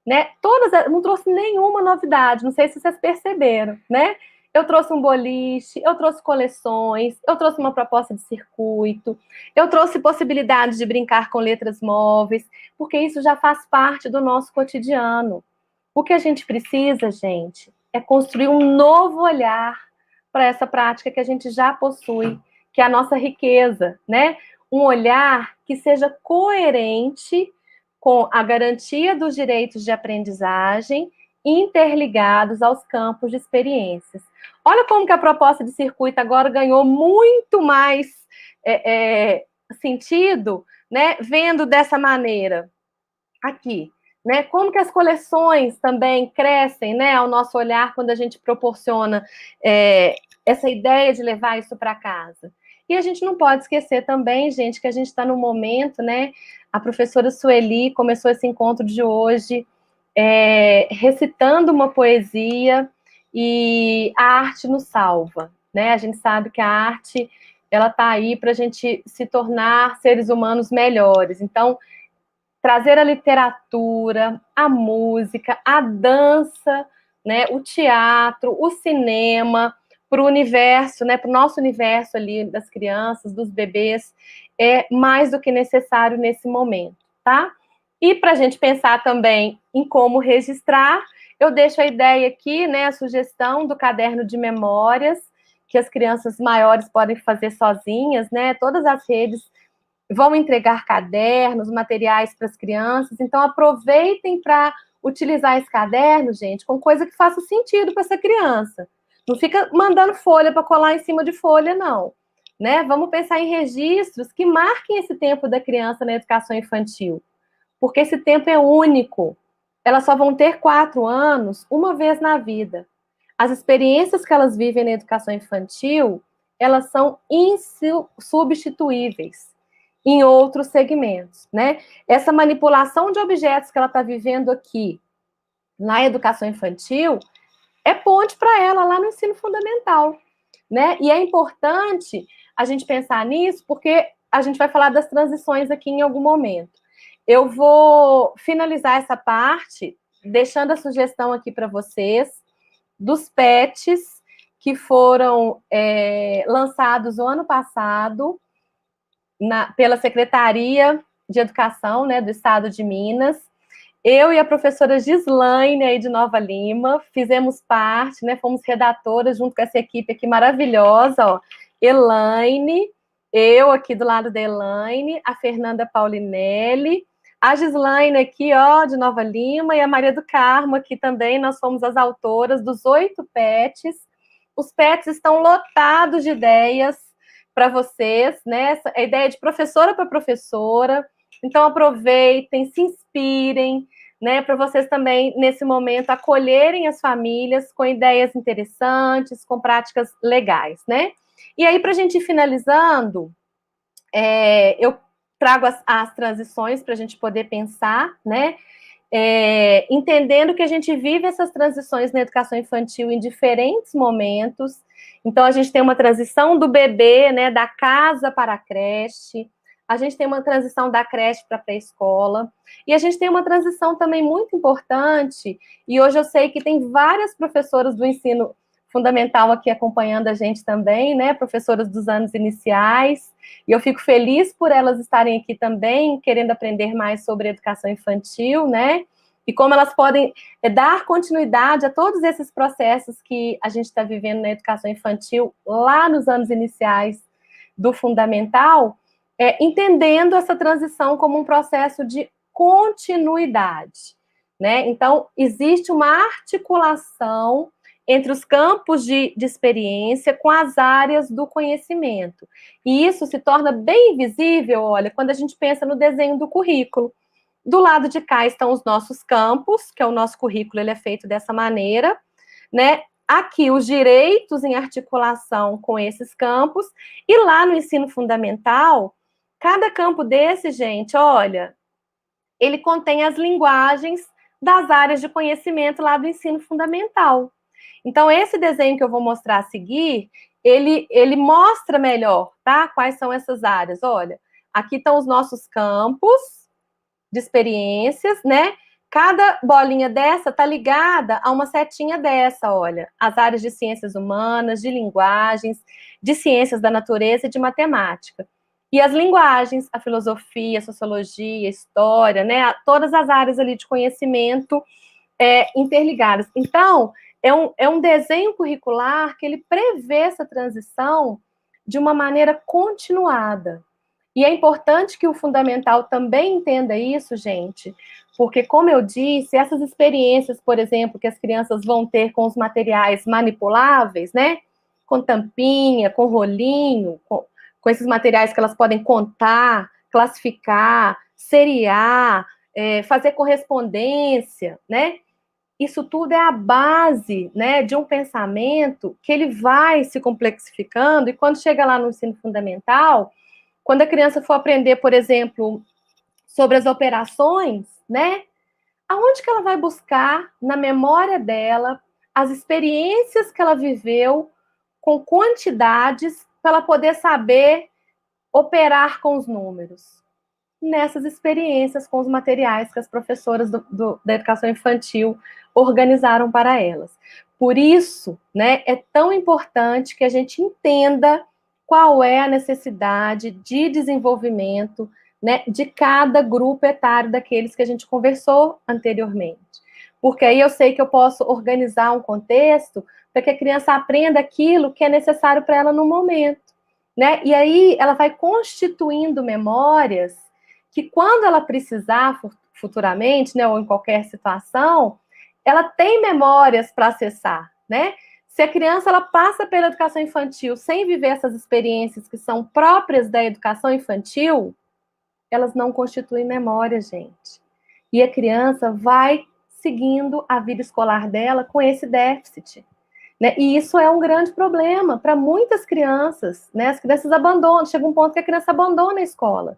né? Todas, não trouxe nenhuma novidade, não sei se vocês perceberam, né? Eu trouxe um boliche, eu trouxe coleções, eu trouxe uma proposta de circuito, eu trouxe possibilidade de brincar com letras móveis, porque isso já faz parte do nosso cotidiano. O que a gente precisa, gente, é construir um novo olhar para essa prática que a gente já possui, que é a nossa riqueza, né? Um olhar que seja coerente com a garantia dos direitos de aprendizagem interligados aos campos de experiências. Olha como que a proposta de circuito agora ganhou muito mais sentido, né? Vendo dessa maneira aqui, né? Como que as coleções também crescem, né? Ao nosso olhar quando a gente proporciona essa ideia de levar isso para casa. E a gente não pode esquecer também, gente, que a gente está no momento, né? A professora Sueli começou esse encontro de hoje recitando uma poesia e a arte nos salva, né? A gente sabe que a arte ela está aí para a gente se tornar seres humanos melhores. Então, trazer a literatura, a música, a dança, né? O teatro, o cinema para o universo, né? Para o nosso universo ali das crianças, dos bebês, é mais do que necessário nesse momento, tá? E para a gente pensar também em como registrar, eu deixo a ideia aqui, né, a sugestão do caderno de memórias, que as crianças maiores podem fazer sozinhas, né? Todas as redes vão entregar cadernos, materiais para as crianças, então aproveitem para utilizar esse caderno, gente, com coisa que faça sentido para essa criança. Não fica mandando folha para colar em cima de folha, não. Né? Vamos pensar em registros que marquem esse tempo da criança na educação infantil. Porque esse tempo é único. Elas só vão ter 4 anos uma vez na vida. As experiências que elas vivem na educação infantil, elas são insubstituíveis em outros segmentos, né? Essa manipulação de objetos que ela está vivendo aqui na educação infantil é ponte para ela lá no ensino fundamental, né? E é importante a gente pensar nisso porque a gente vai falar das transições aqui em algum momento. Eu vou finalizar essa parte deixando a sugestão aqui para vocês dos PETs que foram lançados o ano passado pela Secretaria de Educação, né, do Estado de Minas. Eu e a professora Gislaine, aí de Nova Lima, fizemos parte, né, fomos redatoras junto com essa equipe aqui maravilhosa, ó, Elaine, eu aqui do lado da Elaine, a Fernanda Paulinelli, a Gislaine aqui, ó, de Nova Lima, e a Maria do Carmo aqui também, nós fomos as autoras dos 8 PETs. Os PETs estão lotados de ideias para vocês, né? A ideia de professora para professora. Então, aproveitem, se inspirem, né? Para vocês também, nesse momento, acolherem as famílias com ideias interessantes, com práticas legais, né? E aí, para a gente ir finalizando, eu trago as transições para a gente poder pensar, né? Entendendo que a gente vive essas transições na educação infantil em diferentes momentos. Então, a gente tem uma transição do bebê, né, da casa para a creche, a gente tem uma transição da creche para a pré-escola, e a gente tem uma transição também muito importante, e hoje eu sei que tem várias professoras do ensino fundamental aqui acompanhando a gente também, né, professoras dos anos iniciais, e eu fico feliz por elas estarem aqui também, querendo aprender mais sobre educação infantil, né, e como elas podem dar continuidade a todos esses processos que a gente está vivendo na educação infantil lá nos anos iniciais do fundamental, entendendo essa transição como um processo de continuidade, né? Então, existe uma articulação entre os campos de experiência com as áreas do conhecimento. E isso se torna bem visível, olha, quando a gente pensa no desenho do currículo. Do lado de cá estão os nossos campos, que é o nosso currículo, ele é feito dessa maneira, né? Aqui os direitos em articulação com esses campos, e lá no ensino fundamental, cada campo desse, gente, olha, ele contém as linguagens das áreas de conhecimento lá do ensino fundamental. Então, esse desenho que eu vou mostrar a seguir, ele mostra melhor, tá? Quais são essas áreas. Olha, aqui estão os nossos campos de experiências, né? Cada bolinha dessa está ligada a uma setinha dessa, olha. As áreas de ciências humanas, de linguagens, de ciências da natureza e de matemática. E as linguagens, a filosofia, a sociologia, a história, né? Todas as áreas ali de conhecimento interligadas. Então, é um desenho curricular que ele prevê essa transição de uma maneira continuada. E é importante que o fundamental também entenda isso, gente, porque, como eu disse, essas experiências, por exemplo, que as crianças vão ter com os materiais manipuláveis, né? Com tampinha, com rolinho, com esses materiais que elas podem contar, classificar, seriar, fazer correspondência, né? Isso tudo é a base, né, de um pensamento que ele vai se complexificando, e quando chega lá no ensino fundamental, quando a criança for aprender, por exemplo, sobre as operações, né, aonde que ela vai buscar na memória dela as experiências que ela viveu com quantidades para ela poder saber operar com os números? Nessas experiências com os materiais que as professoras da educação infantil organizaram para elas. Por isso, né, é tão importante que a gente entenda qual é a necessidade de desenvolvimento, né, de cada grupo etário daqueles que a gente conversou anteriormente. Porque aí eu sei que eu posso organizar um contexto para que a criança aprenda aquilo que é necessário para ela no momento, né? E aí ela vai constituindo memórias que, quando ela precisar futuramente, né, ou em qualquer situação, ela tem memórias para acessar, né? Se a criança ela passa pela educação infantil sem viver essas experiências que são próprias da educação infantil, elas não constituem memória, gente. E a criança vai seguindo a vida escolar dela com esse déficit, né? E isso é um grande problema para muitas crianças, né? As crianças abandonam, chega um ponto que a criança abandona a escola.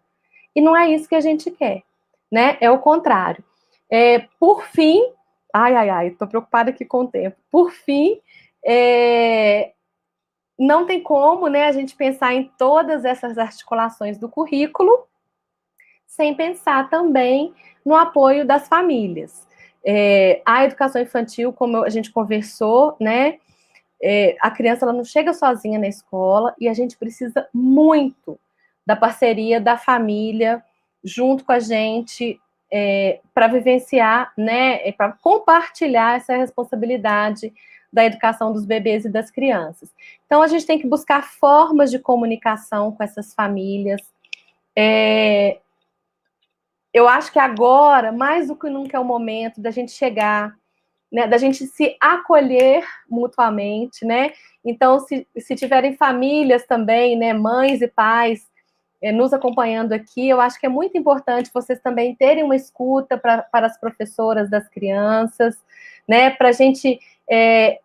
E não é isso que a gente quer, né? É o contrário. Por fim, estou preocupada aqui com o tempo. Por fim, não tem como, né, a gente pensar em todas essas articulações do currículo sem pensar também no apoio das famílias. A educação infantil, como a gente conversou, né, a criança ela não chega sozinha na escola, e a gente precisa muito da parceria da família junto com a gente para vivenciar, né, para compartilhar essa responsabilidade da educação dos bebês e das crianças. Então, a gente tem que buscar formas de comunicação com essas famílias. Eu acho que agora, mais do que nunca, é o momento da gente chegar, né, da gente se acolher mutuamente, né? Então, se tiverem famílias também, né, mães e pais nos acompanhando aqui, eu acho que é muito importante vocês também terem uma escuta para as professoras das crianças, né, para a gente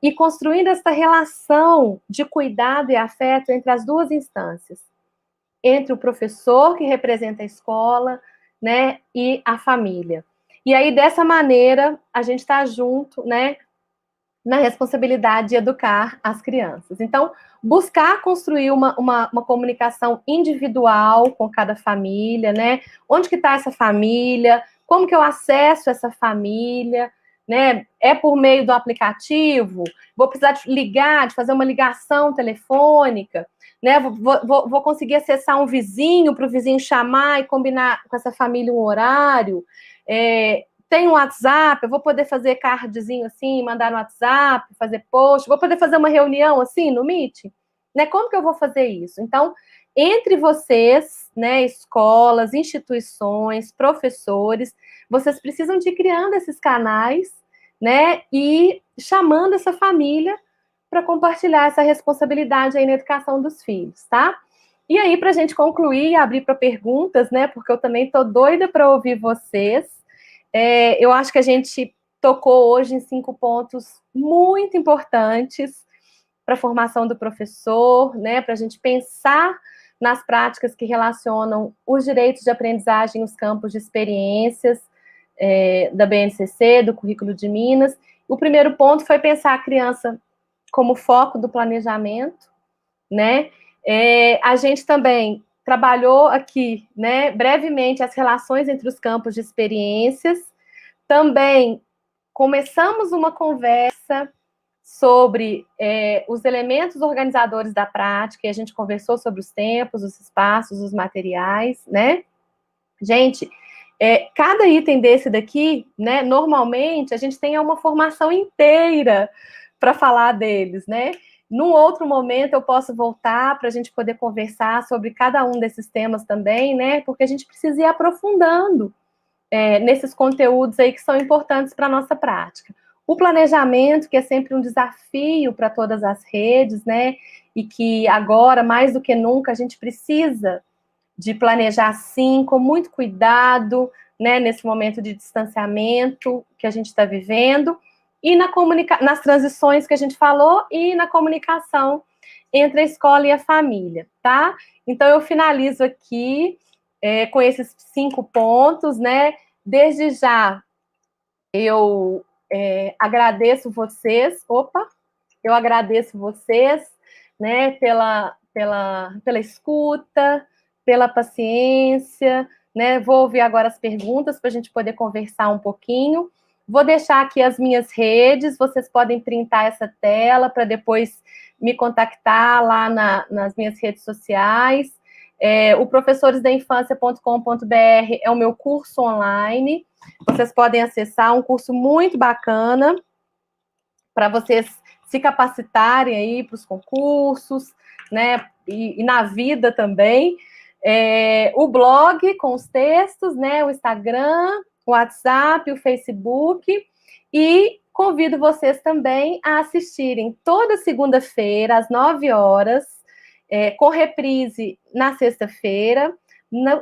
ir construindo essa relação de cuidado e afeto entre as duas instâncias, entre o professor que representa a escola, né, e a família. E aí, dessa maneira, a gente está junto, né, na responsabilidade de educar as crianças. Então, buscar construir uma comunicação individual com cada família, né? Onde que está essa família? Como que eu acesso essa família? né? É por meio do aplicativo? Vou precisar de ligar, de fazer uma ligação telefônica, né? Vou conseguir acessar um vizinho para o vizinho chamar e combinar com essa família um horário. Tem um WhatsApp, eu vou poder fazer cardzinho assim, mandar no WhatsApp, fazer post, vou poder fazer uma reunião assim no Meet, né? Como que eu vou fazer isso? Então, entre vocês, né, escolas, instituições, professores, vocês precisam de ir criando esses canais, né, e chamando essa família para compartilhar essa responsabilidade aí na educação dos filhos, tá? E aí, para a gente concluir e abrir para perguntas, né, porque eu também estou doida para ouvir vocês, eu acho que a gente tocou hoje em 5 pontos muito importantes para a formação do professor, né, para a gente pensar nas práticas que relacionam os direitos de aprendizagem, os campos de experiências da BNCC, do Currículo de Minas. O primeiro ponto foi pensar a criança como foco do planejamento, né? A gente também trabalhou aqui, né, brevemente, as relações entre os campos de experiências. Também começamos uma conversa sobre os elementos organizadores da prática, e a gente conversou sobre os tempos, os espaços, os materiais, né? Gente, cada item desse daqui, né, normalmente, a gente tem uma formação inteira para falar deles, né? Num outro momento, eu posso voltar para a gente poder conversar sobre cada um desses temas também, né? Porque a gente precisa ir aprofundando nesses conteúdos aí que são importantes para a nossa prática. O planejamento, que é sempre um desafio para todas as redes, né? E que agora, mais do que nunca, a gente precisa de planejar, sim, com muito cuidado, né? Nesse momento de distanciamento que a gente está vivendo, e nas transições que a gente falou, e na comunicação entre a escola e a família, tá? Então, eu finalizo aqui com esses 5 pontos, né? Desde já, eu agradeço vocês, eu agradeço vocês, né, pela escuta, pela paciência, né, vou ouvir agora as perguntas para a gente poder conversar um pouquinho, vou deixar aqui as minhas redes, vocês podem printar essa tela para depois me contactar lá nas minhas redes sociais. O professoresdainfancia.com.br é o meu curso online, vocês podem acessar, um curso muito bacana para vocês se capacitarem aí para os concursos, né, e na vida também. O blog com os textos, né, o Instagram, o WhatsApp, o Facebook, e convido vocês também a assistirem toda segunda-feira, às 9 horas, com reprise na sexta-feira,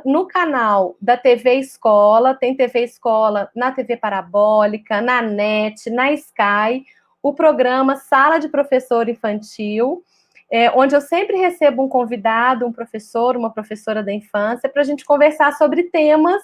no canal da TV Escola, tem TV Escola na TV Parabólica, na NET, na Sky, o programa Sala de Professor Infantil, onde eu sempre recebo um convidado, um professor, uma professora da infância, para a gente conversar sobre temas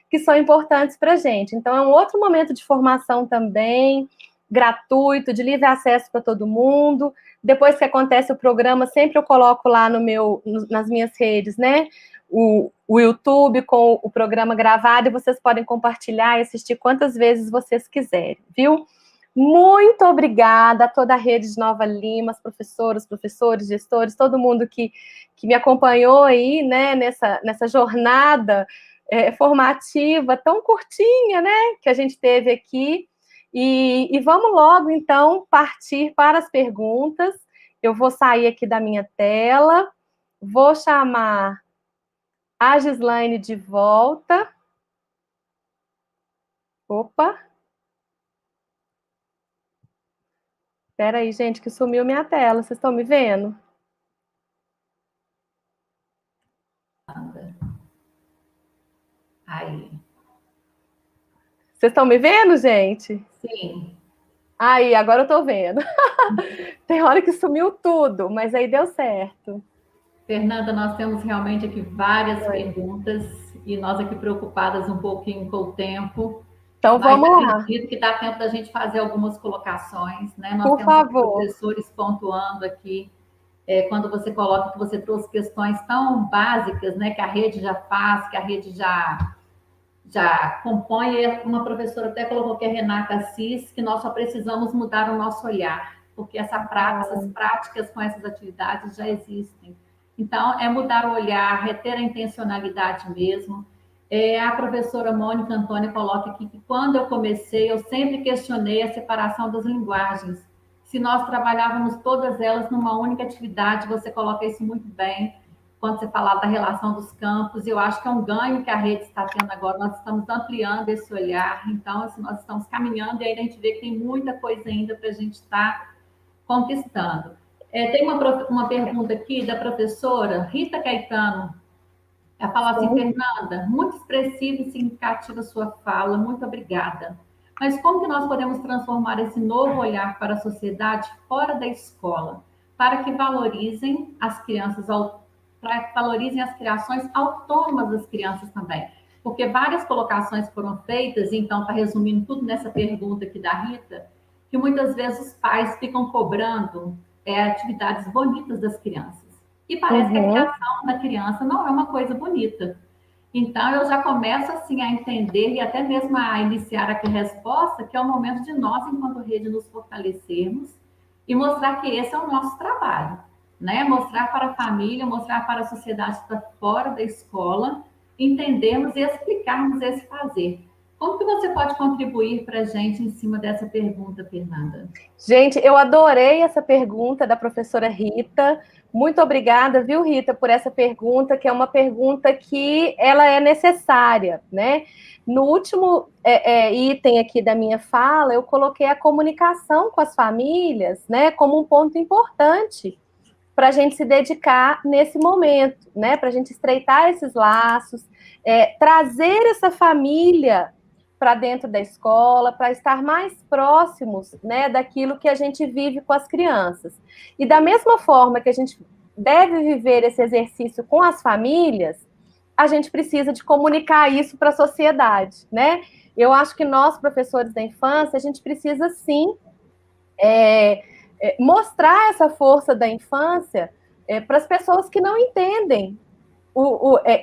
que são importantes para a gente. Então, é um outro momento de formação também, gratuito, de livre acesso para todo mundo. Depois que acontece o programa, sempre eu coloco lá nas minhas redes, né? O YouTube com o programa gravado, e vocês podem compartilhar e assistir quantas vezes vocês quiserem, viu? Muito obrigada a toda a rede de Nova Lima, as professoras, professores, gestores, todo mundo que me acompanhou aí, né, nessa jornada formativa tão curtinha, né, que a gente teve aqui. E vamos logo, então, partir para as perguntas. Eu vou sair aqui da minha tela, vou chamar a Gislaine de volta. Opa! Espera aí, gente, que sumiu minha tela. Vocês estão me vendo? Aí. Vocês estão me vendo, gente? Sim. Aí, agora eu tô vendo. Tem hora que sumiu tudo, mas aí deu certo. Fernanda, nós temos realmente aqui várias perguntas e nós aqui preocupadas um pouquinho com o tempo. Então vamos lá. Acredito que dá tempo da gente fazer algumas colocações, né? Nós Por temos favor. professores pontuando aqui, quando você coloca que você trouxe questões tão básicas, né? Que a rede já faz, que a rede já já compõe, uma professora até colocou que é Renata Assis, que nós só precisamos mudar o nosso olhar, porque essas práticas com essas atividades já existem. Então, é mudar o olhar, é ter a intencionalidade mesmo. A professora Mônica Antônia coloca aqui que quando eu comecei, eu sempre questionei a separação das linguagens. Se nós trabalhávamos todas elas numa única atividade, você coloca isso muito bem, quando você falar da relação dos campos, eu acho que é um ganho que a rede está tendo agora, nós estamos ampliando esse olhar, então, assim, nós estamos caminhando e ainda a gente vê que tem muita coisa ainda para a gente estar conquistando. Tem uma pergunta aqui da professora Rita Caetano. Ela fala assim: Fernanda, muito expressiva e significativa sua fala, muito obrigada. Mas como que nós podemos transformar esse novo olhar para a sociedade fora da escola, para que valorizem as crianças, para que valorizem as criações autônomas das crianças também? Porque várias colocações foram feitas, então está resumindo tudo nessa pergunta aqui da Rita, que muitas vezes os pais ficam cobrando atividades bonitas das crianças. E parece que a criação da criança não é uma coisa bonita. Então, eu já começo assim a entender e até mesmo a iniciar aqui a resposta, que é o momento de nós, enquanto rede, nos fortalecermos e mostrar que esse é o nosso trabalho, né? Mostrar para a família, mostrar para a sociedade que está fora da escola, entendermos e explicarmos esse fazer. Como que você pode contribuir para a gente em cima dessa pergunta, Fernanda? Gente, eu adorei essa pergunta da professora Rita. Muito obrigada, viu, Rita, por essa pergunta, que é uma pergunta que ela é necessária, né? No último item aqui da minha fala, eu coloquei a comunicação com as famílias, né, como um ponto importante para a gente se dedicar nesse momento, né? Para a gente estreitar esses laços, trazer essa família para dentro da escola, para estar mais próximos, né, daquilo que a gente vive com as crianças. E da mesma forma que a gente deve viver esse exercício com as famílias, a gente precisa de comunicar isso para a sociedade, né? Eu acho que nós, professores da infância, a gente precisa sim mostrar essa força da infância para as pessoas que não entendem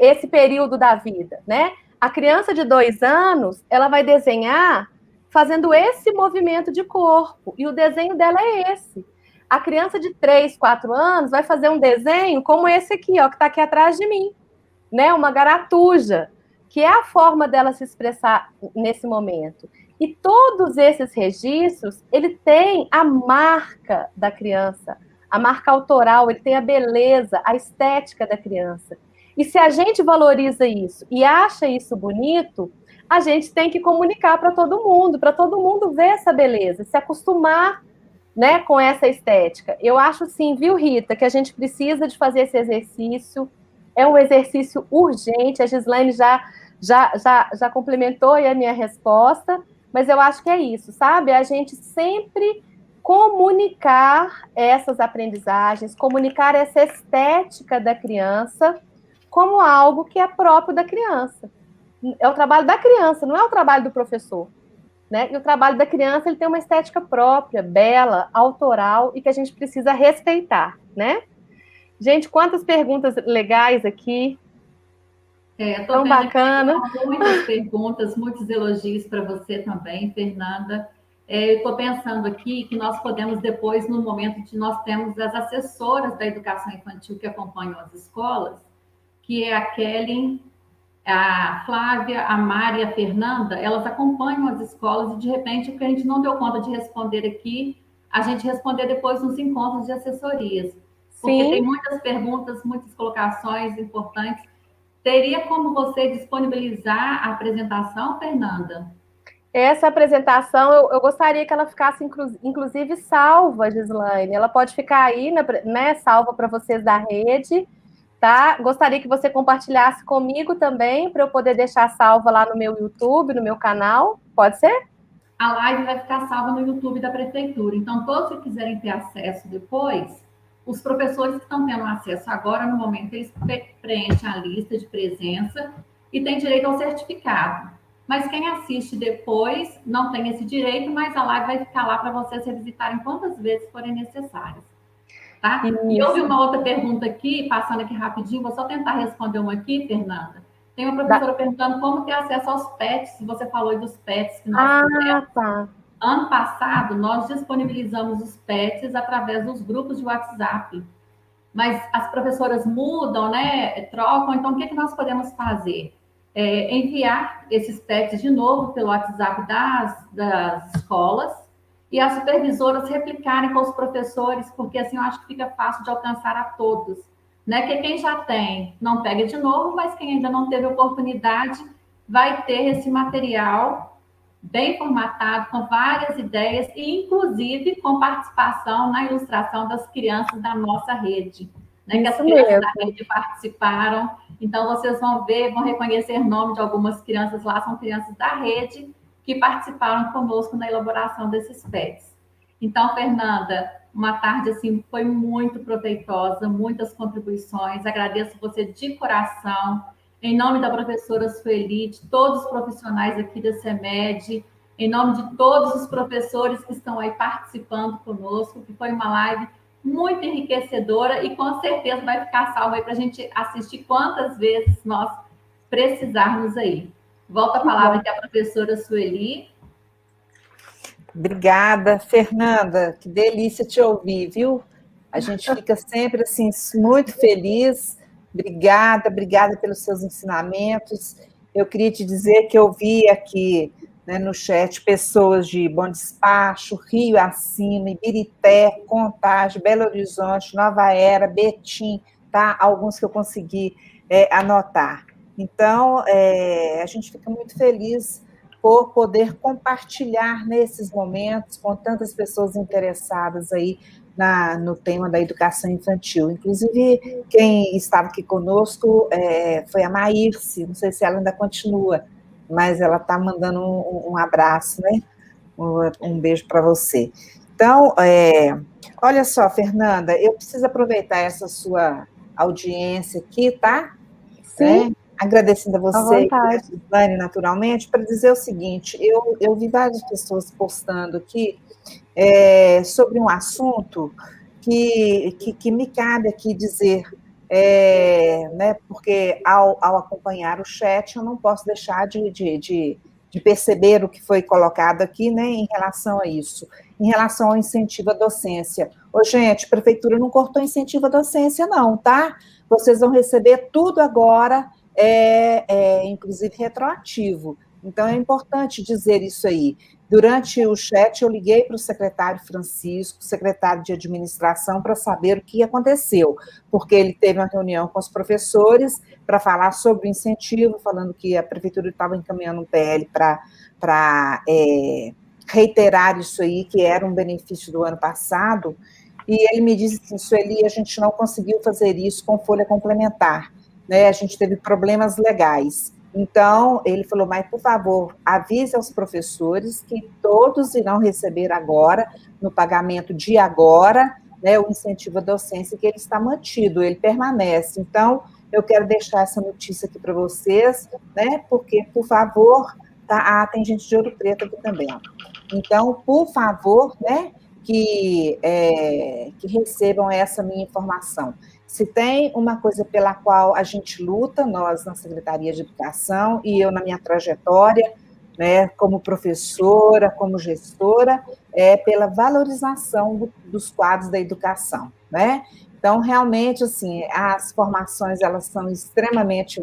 esse período da vida, né? A criança de 2 anos, ela vai desenhar fazendo esse movimento de corpo, e o desenho dela é esse. A criança de 3, 4 anos vai fazer um desenho como esse aqui, ó, que está aqui atrás de mim, né? Uma garatuja, que é a forma dela se expressar nesse momento. E todos esses registros, ele tem a marca da criança, a marca autoral, ele tem a beleza, a estética da criança. E se a gente valoriza isso e acha isso bonito, a gente tem que comunicar para todo mundo ver essa beleza, se acostumar, né, com essa estética. Eu acho sim, viu, Rita, que a gente precisa de fazer esse exercício, é um exercício urgente, a Gislaine já complementou aí a minha resposta, mas eu acho que é isso, sabe? A gente sempre comunicar essas aprendizagens, comunicar essa estética da criança como algo que é próprio da criança. É o trabalho da criança, não é o trabalho do professor, né? E o trabalho da criança, ele tem uma estética própria, bela, autoral, e que a gente precisa respeitar, né? Gente, quantas perguntas legais aqui. Tão bacana. Muitas perguntas, muitos elogios para você também, Fernanda. Eu estou pensando aqui que nós podemos depois, no momento de nós temos as assessoras da educação infantil que acompanham as escolas, que é a Kelly, a Flávia, a Mari e a Fernanda, elas acompanham as escolas e, de repente, o que a gente não deu conta de responder aqui, a gente responder depois nos encontros de assessorias. Porque tem muitas perguntas, muitas colocações importantes. Teria como você disponibilizar a apresentação, Fernanda? Essa apresentação, eu gostaria que ela ficasse, inclusive, salva, Gislaine. Ela pode ficar aí, né, salva para vocês da rede, tá? Gostaria que você compartilhasse comigo também, para eu poder deixar salva lá no meu YouTube, no meu canal. Pode ser? A live vai ficar salva no YouTube da Prefeitura. Então, todos que quiserem ter acesso depois, os professores que estão tendo acesso agora, no momento, eles preenchem a lista de presença e têm direito ao certificado. Mas quem assiste depois não tem esse direito, mas a live vai ficar lá para vocês revisitarem quantas vezes forem necessárias. Tá? E houve uma outra pergunta aqui, passando aqui rapidinho, vou só tentar responder uma aqui, Fernanda. Tem uma professora perguntando como ter acesso aos PETs, você falou dos PETs que nós fizemos. Tá. Ano passado, nós disponibilizamos os PETs através dos grupos de WhatsApp, mas as professoras mudam, né, trocam, então o que nós podemos fazer? Enviar esses PETs de novo pelo WhatsApp das escolas e as supervisoras replicarem com os professores, porque assim eu acho que fica fácil de alcançar a todos, né? Que quem já tem não pega de novo, mas quem ainda não teve oportunidade vai ter esse material bem formatado, com várias ideias, e inclusive com participação na ilustração das crianças da nossa rede, né? Que as crianças da rede participaram. Então, vocês vão ver, vão reconhecer o nome de algumas crianças lá, são crianças da rede que participaram conosco na elaboração desses PETs. Então, Fernanda, uma tarde assim foi muito proveitosa, muitas contribuições. Agradeço você de coração. Em nome da professora Sueli, de todos os profissionais aqui da CEMED, em nome de todos os professores que estão aí participando conosco, que foi uma live muito enriquecedora e com certeza vai ficar salva aí para a gente assistir quantas vezes nós precisarmos aí. Volta a palavra aqui à professora Sueli. Obrigada, Fernanda, que delícia te ouvir, viu? A gente fica sempre, assim, muito feliz. Obrigada pelos seus ensinamentos. Eu queria te dizer que eu vi aqui, né, no chat pessoas de Bom Despacho, Rio Acima, Ibirité, Contagem, Belo Horizonte, Nova Era, Betim, tá? Alguns que eu consegui anotar. Então, a gente fica muito feliz por poder compartilhar nesses momentos com tantas pessoas interessadas aí no tema da educação infantil. Inclusive, quem estava aqui conosco foi a Maírce, não sei se ela ainda continua, mas ela está mandando um abraço, né? Um beijo para você. Então, olha só, Fernanda, eu preciso aproveitar essa sua audiência aqui, tá? Sim. Agradecendo a você e a Gislane, naturalmente, para dizer o seguinte, eu vi várias pessoas postando aqui sobre um assunto que me cabe aqui dizer, né, porque ao acompanhar o chat, eu não posso deixar de perceber o que foi colocado aqui, né, em relação a isso, em relação ao incentivo à docência. Ô, gente, a prefeitura não cortou incentivo à docência, não, tá? Vocês vão receber tudo agora, inclusive retroativo. Então, é importante dizer isso aí. Durante o chat, eu liguei para o secretário Francisco, secretário de administração, para saber o que aconteceu, porque ele teve uma reunião com os professores para falar sobre o incentivo, falando que a prefeitura estava encaminhando um PL para reiterar isso aí, que era um benefício do ano passado, e ele me disse que, Sueli, a gente não conseguiu fazer isso com folha complementar, né? A gente teve problemas legais. Então, ele falou, mas, por favor, avise aos professores que todos irão receber agora, no pagamento de agora, né, o incentivo à docência, que ele está mantido, ele permanece. Então, eu quero deixar essa notícia aqui para vocês, né, porque, por favor, tá, tem gente de Ouro Preto aqui também. Então, por favor, né, que recebam essa minha informação. Se tem uma coisa pela qual a gente luta, nós na Secretaria de Educação, e eu na minha trajetória, né, como professora, como gestora, pela valorização dos quadros da educação, né? Então, realmente, assim, as formações, elas são extremamente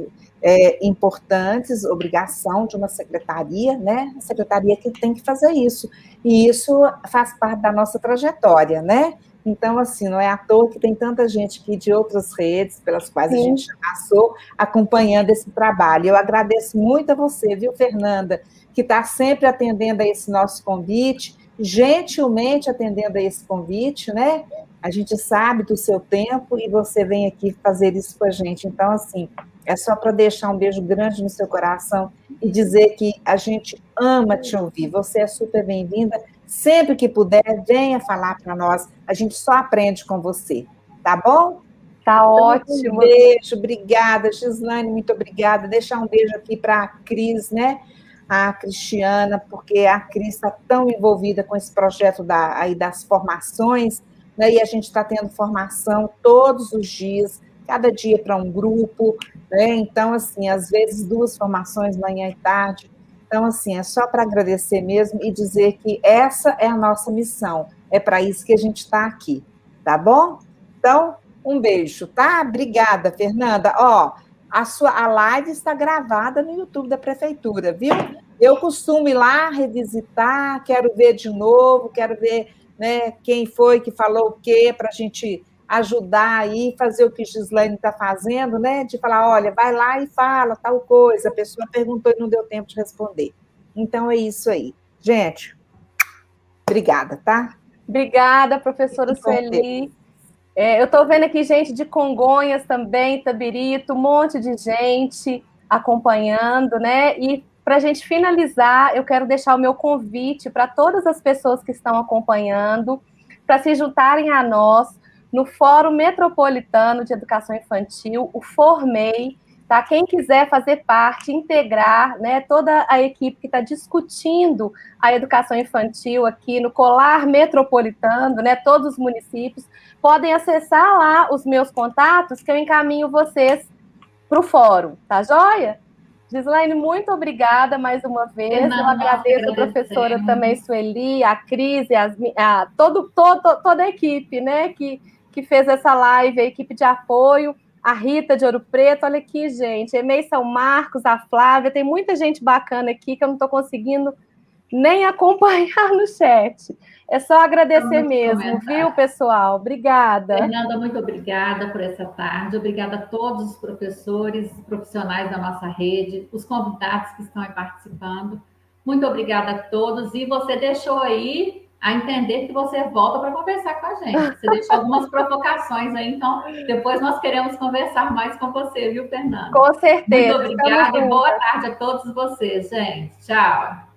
importantes, obrigação de uma secretaria, né? A secretaria que tem que fazer isso, e isso faz parte da nossa trajetória, né? Então, assim, não é à toa que tem tanta gente aqui de outras redes pelas quais a gente já passou acompanhando esse trabalho. Eu agradeço muito a você, viu, Fernanda, que está sempre atendendo a esse nosso convite, gentilmente atendendo a esse convite, né? A gente sabe do seu tempo e você vem aqui fazer isso com a gente. Então, assim, é só para deixar um beijo grande no seu coração e dizer que a gente ama te ouvir. Você é super bem-vinda. Sempre que puder, venha falar para nós. A gente só aprende com você, tá bom? Tá ótimo. Um beijo, obrigada, Gislane, muito obrigada. Deixar um beijo aqui para a Cris, né? A Cristiana, porque a Cris está tão envolvida com esse projeto aí das formações, né? E a gente está tendo formação todos os dias, cada dia para um grupo, né? Então, assim, às vezes 2 formações, manhã e tarde. Então, assim, é só para agradecer mesmo e dizer que essa é a nossa missão, é para isso que a gente está aqui, tá bom? Então, um beijo, tá? Obrigada, Fernanda. Ó, a live está gravada no YouTube da Prefeitura, viu? Eu costumo ir lá revisitar, quero ver de novo, quero ver, né, quem foi que falou o quê, para a gente ajudar aí, fazer o que Gislaine está fazendo, né? De falar, olha, vai lá e fala tal coisa, a pessoa perguntou e não deu tempo de responder. Então é isso aí. Gente, obrigada, tá? Obrigada, professora Sueli. Eu estou vendo aqui gente de Congonhas também, Itabirito, um monte de gente acompanhando, né? E para a gente finalizar, eu quero deixar o meu convite para todas as pessoas que estão acompanhando, para se juntarem a nós no Fórum Metropolitano de Educação Infantil, o Formei, tá? Quem quiser fazer parte, integrar, né, toda a equipe que está discutindo a educação infantil aqui no Colar Metropolitano, né, todos os municípios, podem acessar lá os meus contatos, que eu encaminho vocês para o fórum, tá joia? Gislaine, muito obrigada mais uma vez. Fernanda, eu agradeço a professora também, Sueli, a Cris, toda a equipe, né, que fez essa live, a equipe de apoio, a Rita de Ouro Preto, olha aqui, gente, Emei São Marcos, a Flávia, tem muita gente bacana aqui que eu não estou conseguindo nem acompanhar no chat. É só agradecer mesmo, viu, pessoal? Obrigada. Fernanda, muito obrigada por essa tarde. Obrigada a todos os professores, profissionais da nossa rede, os convidados que estão aí participando. Muito obrigada a todos. E você deixou aí a entender que você volta para conversar com a gente. Você deixou algumas provocações aí, então depois nós queremos conversar mais com você, viu, Fernanda? Com certeza. Muito obrigada e boa tarde a todos vocês, gente. Tchau.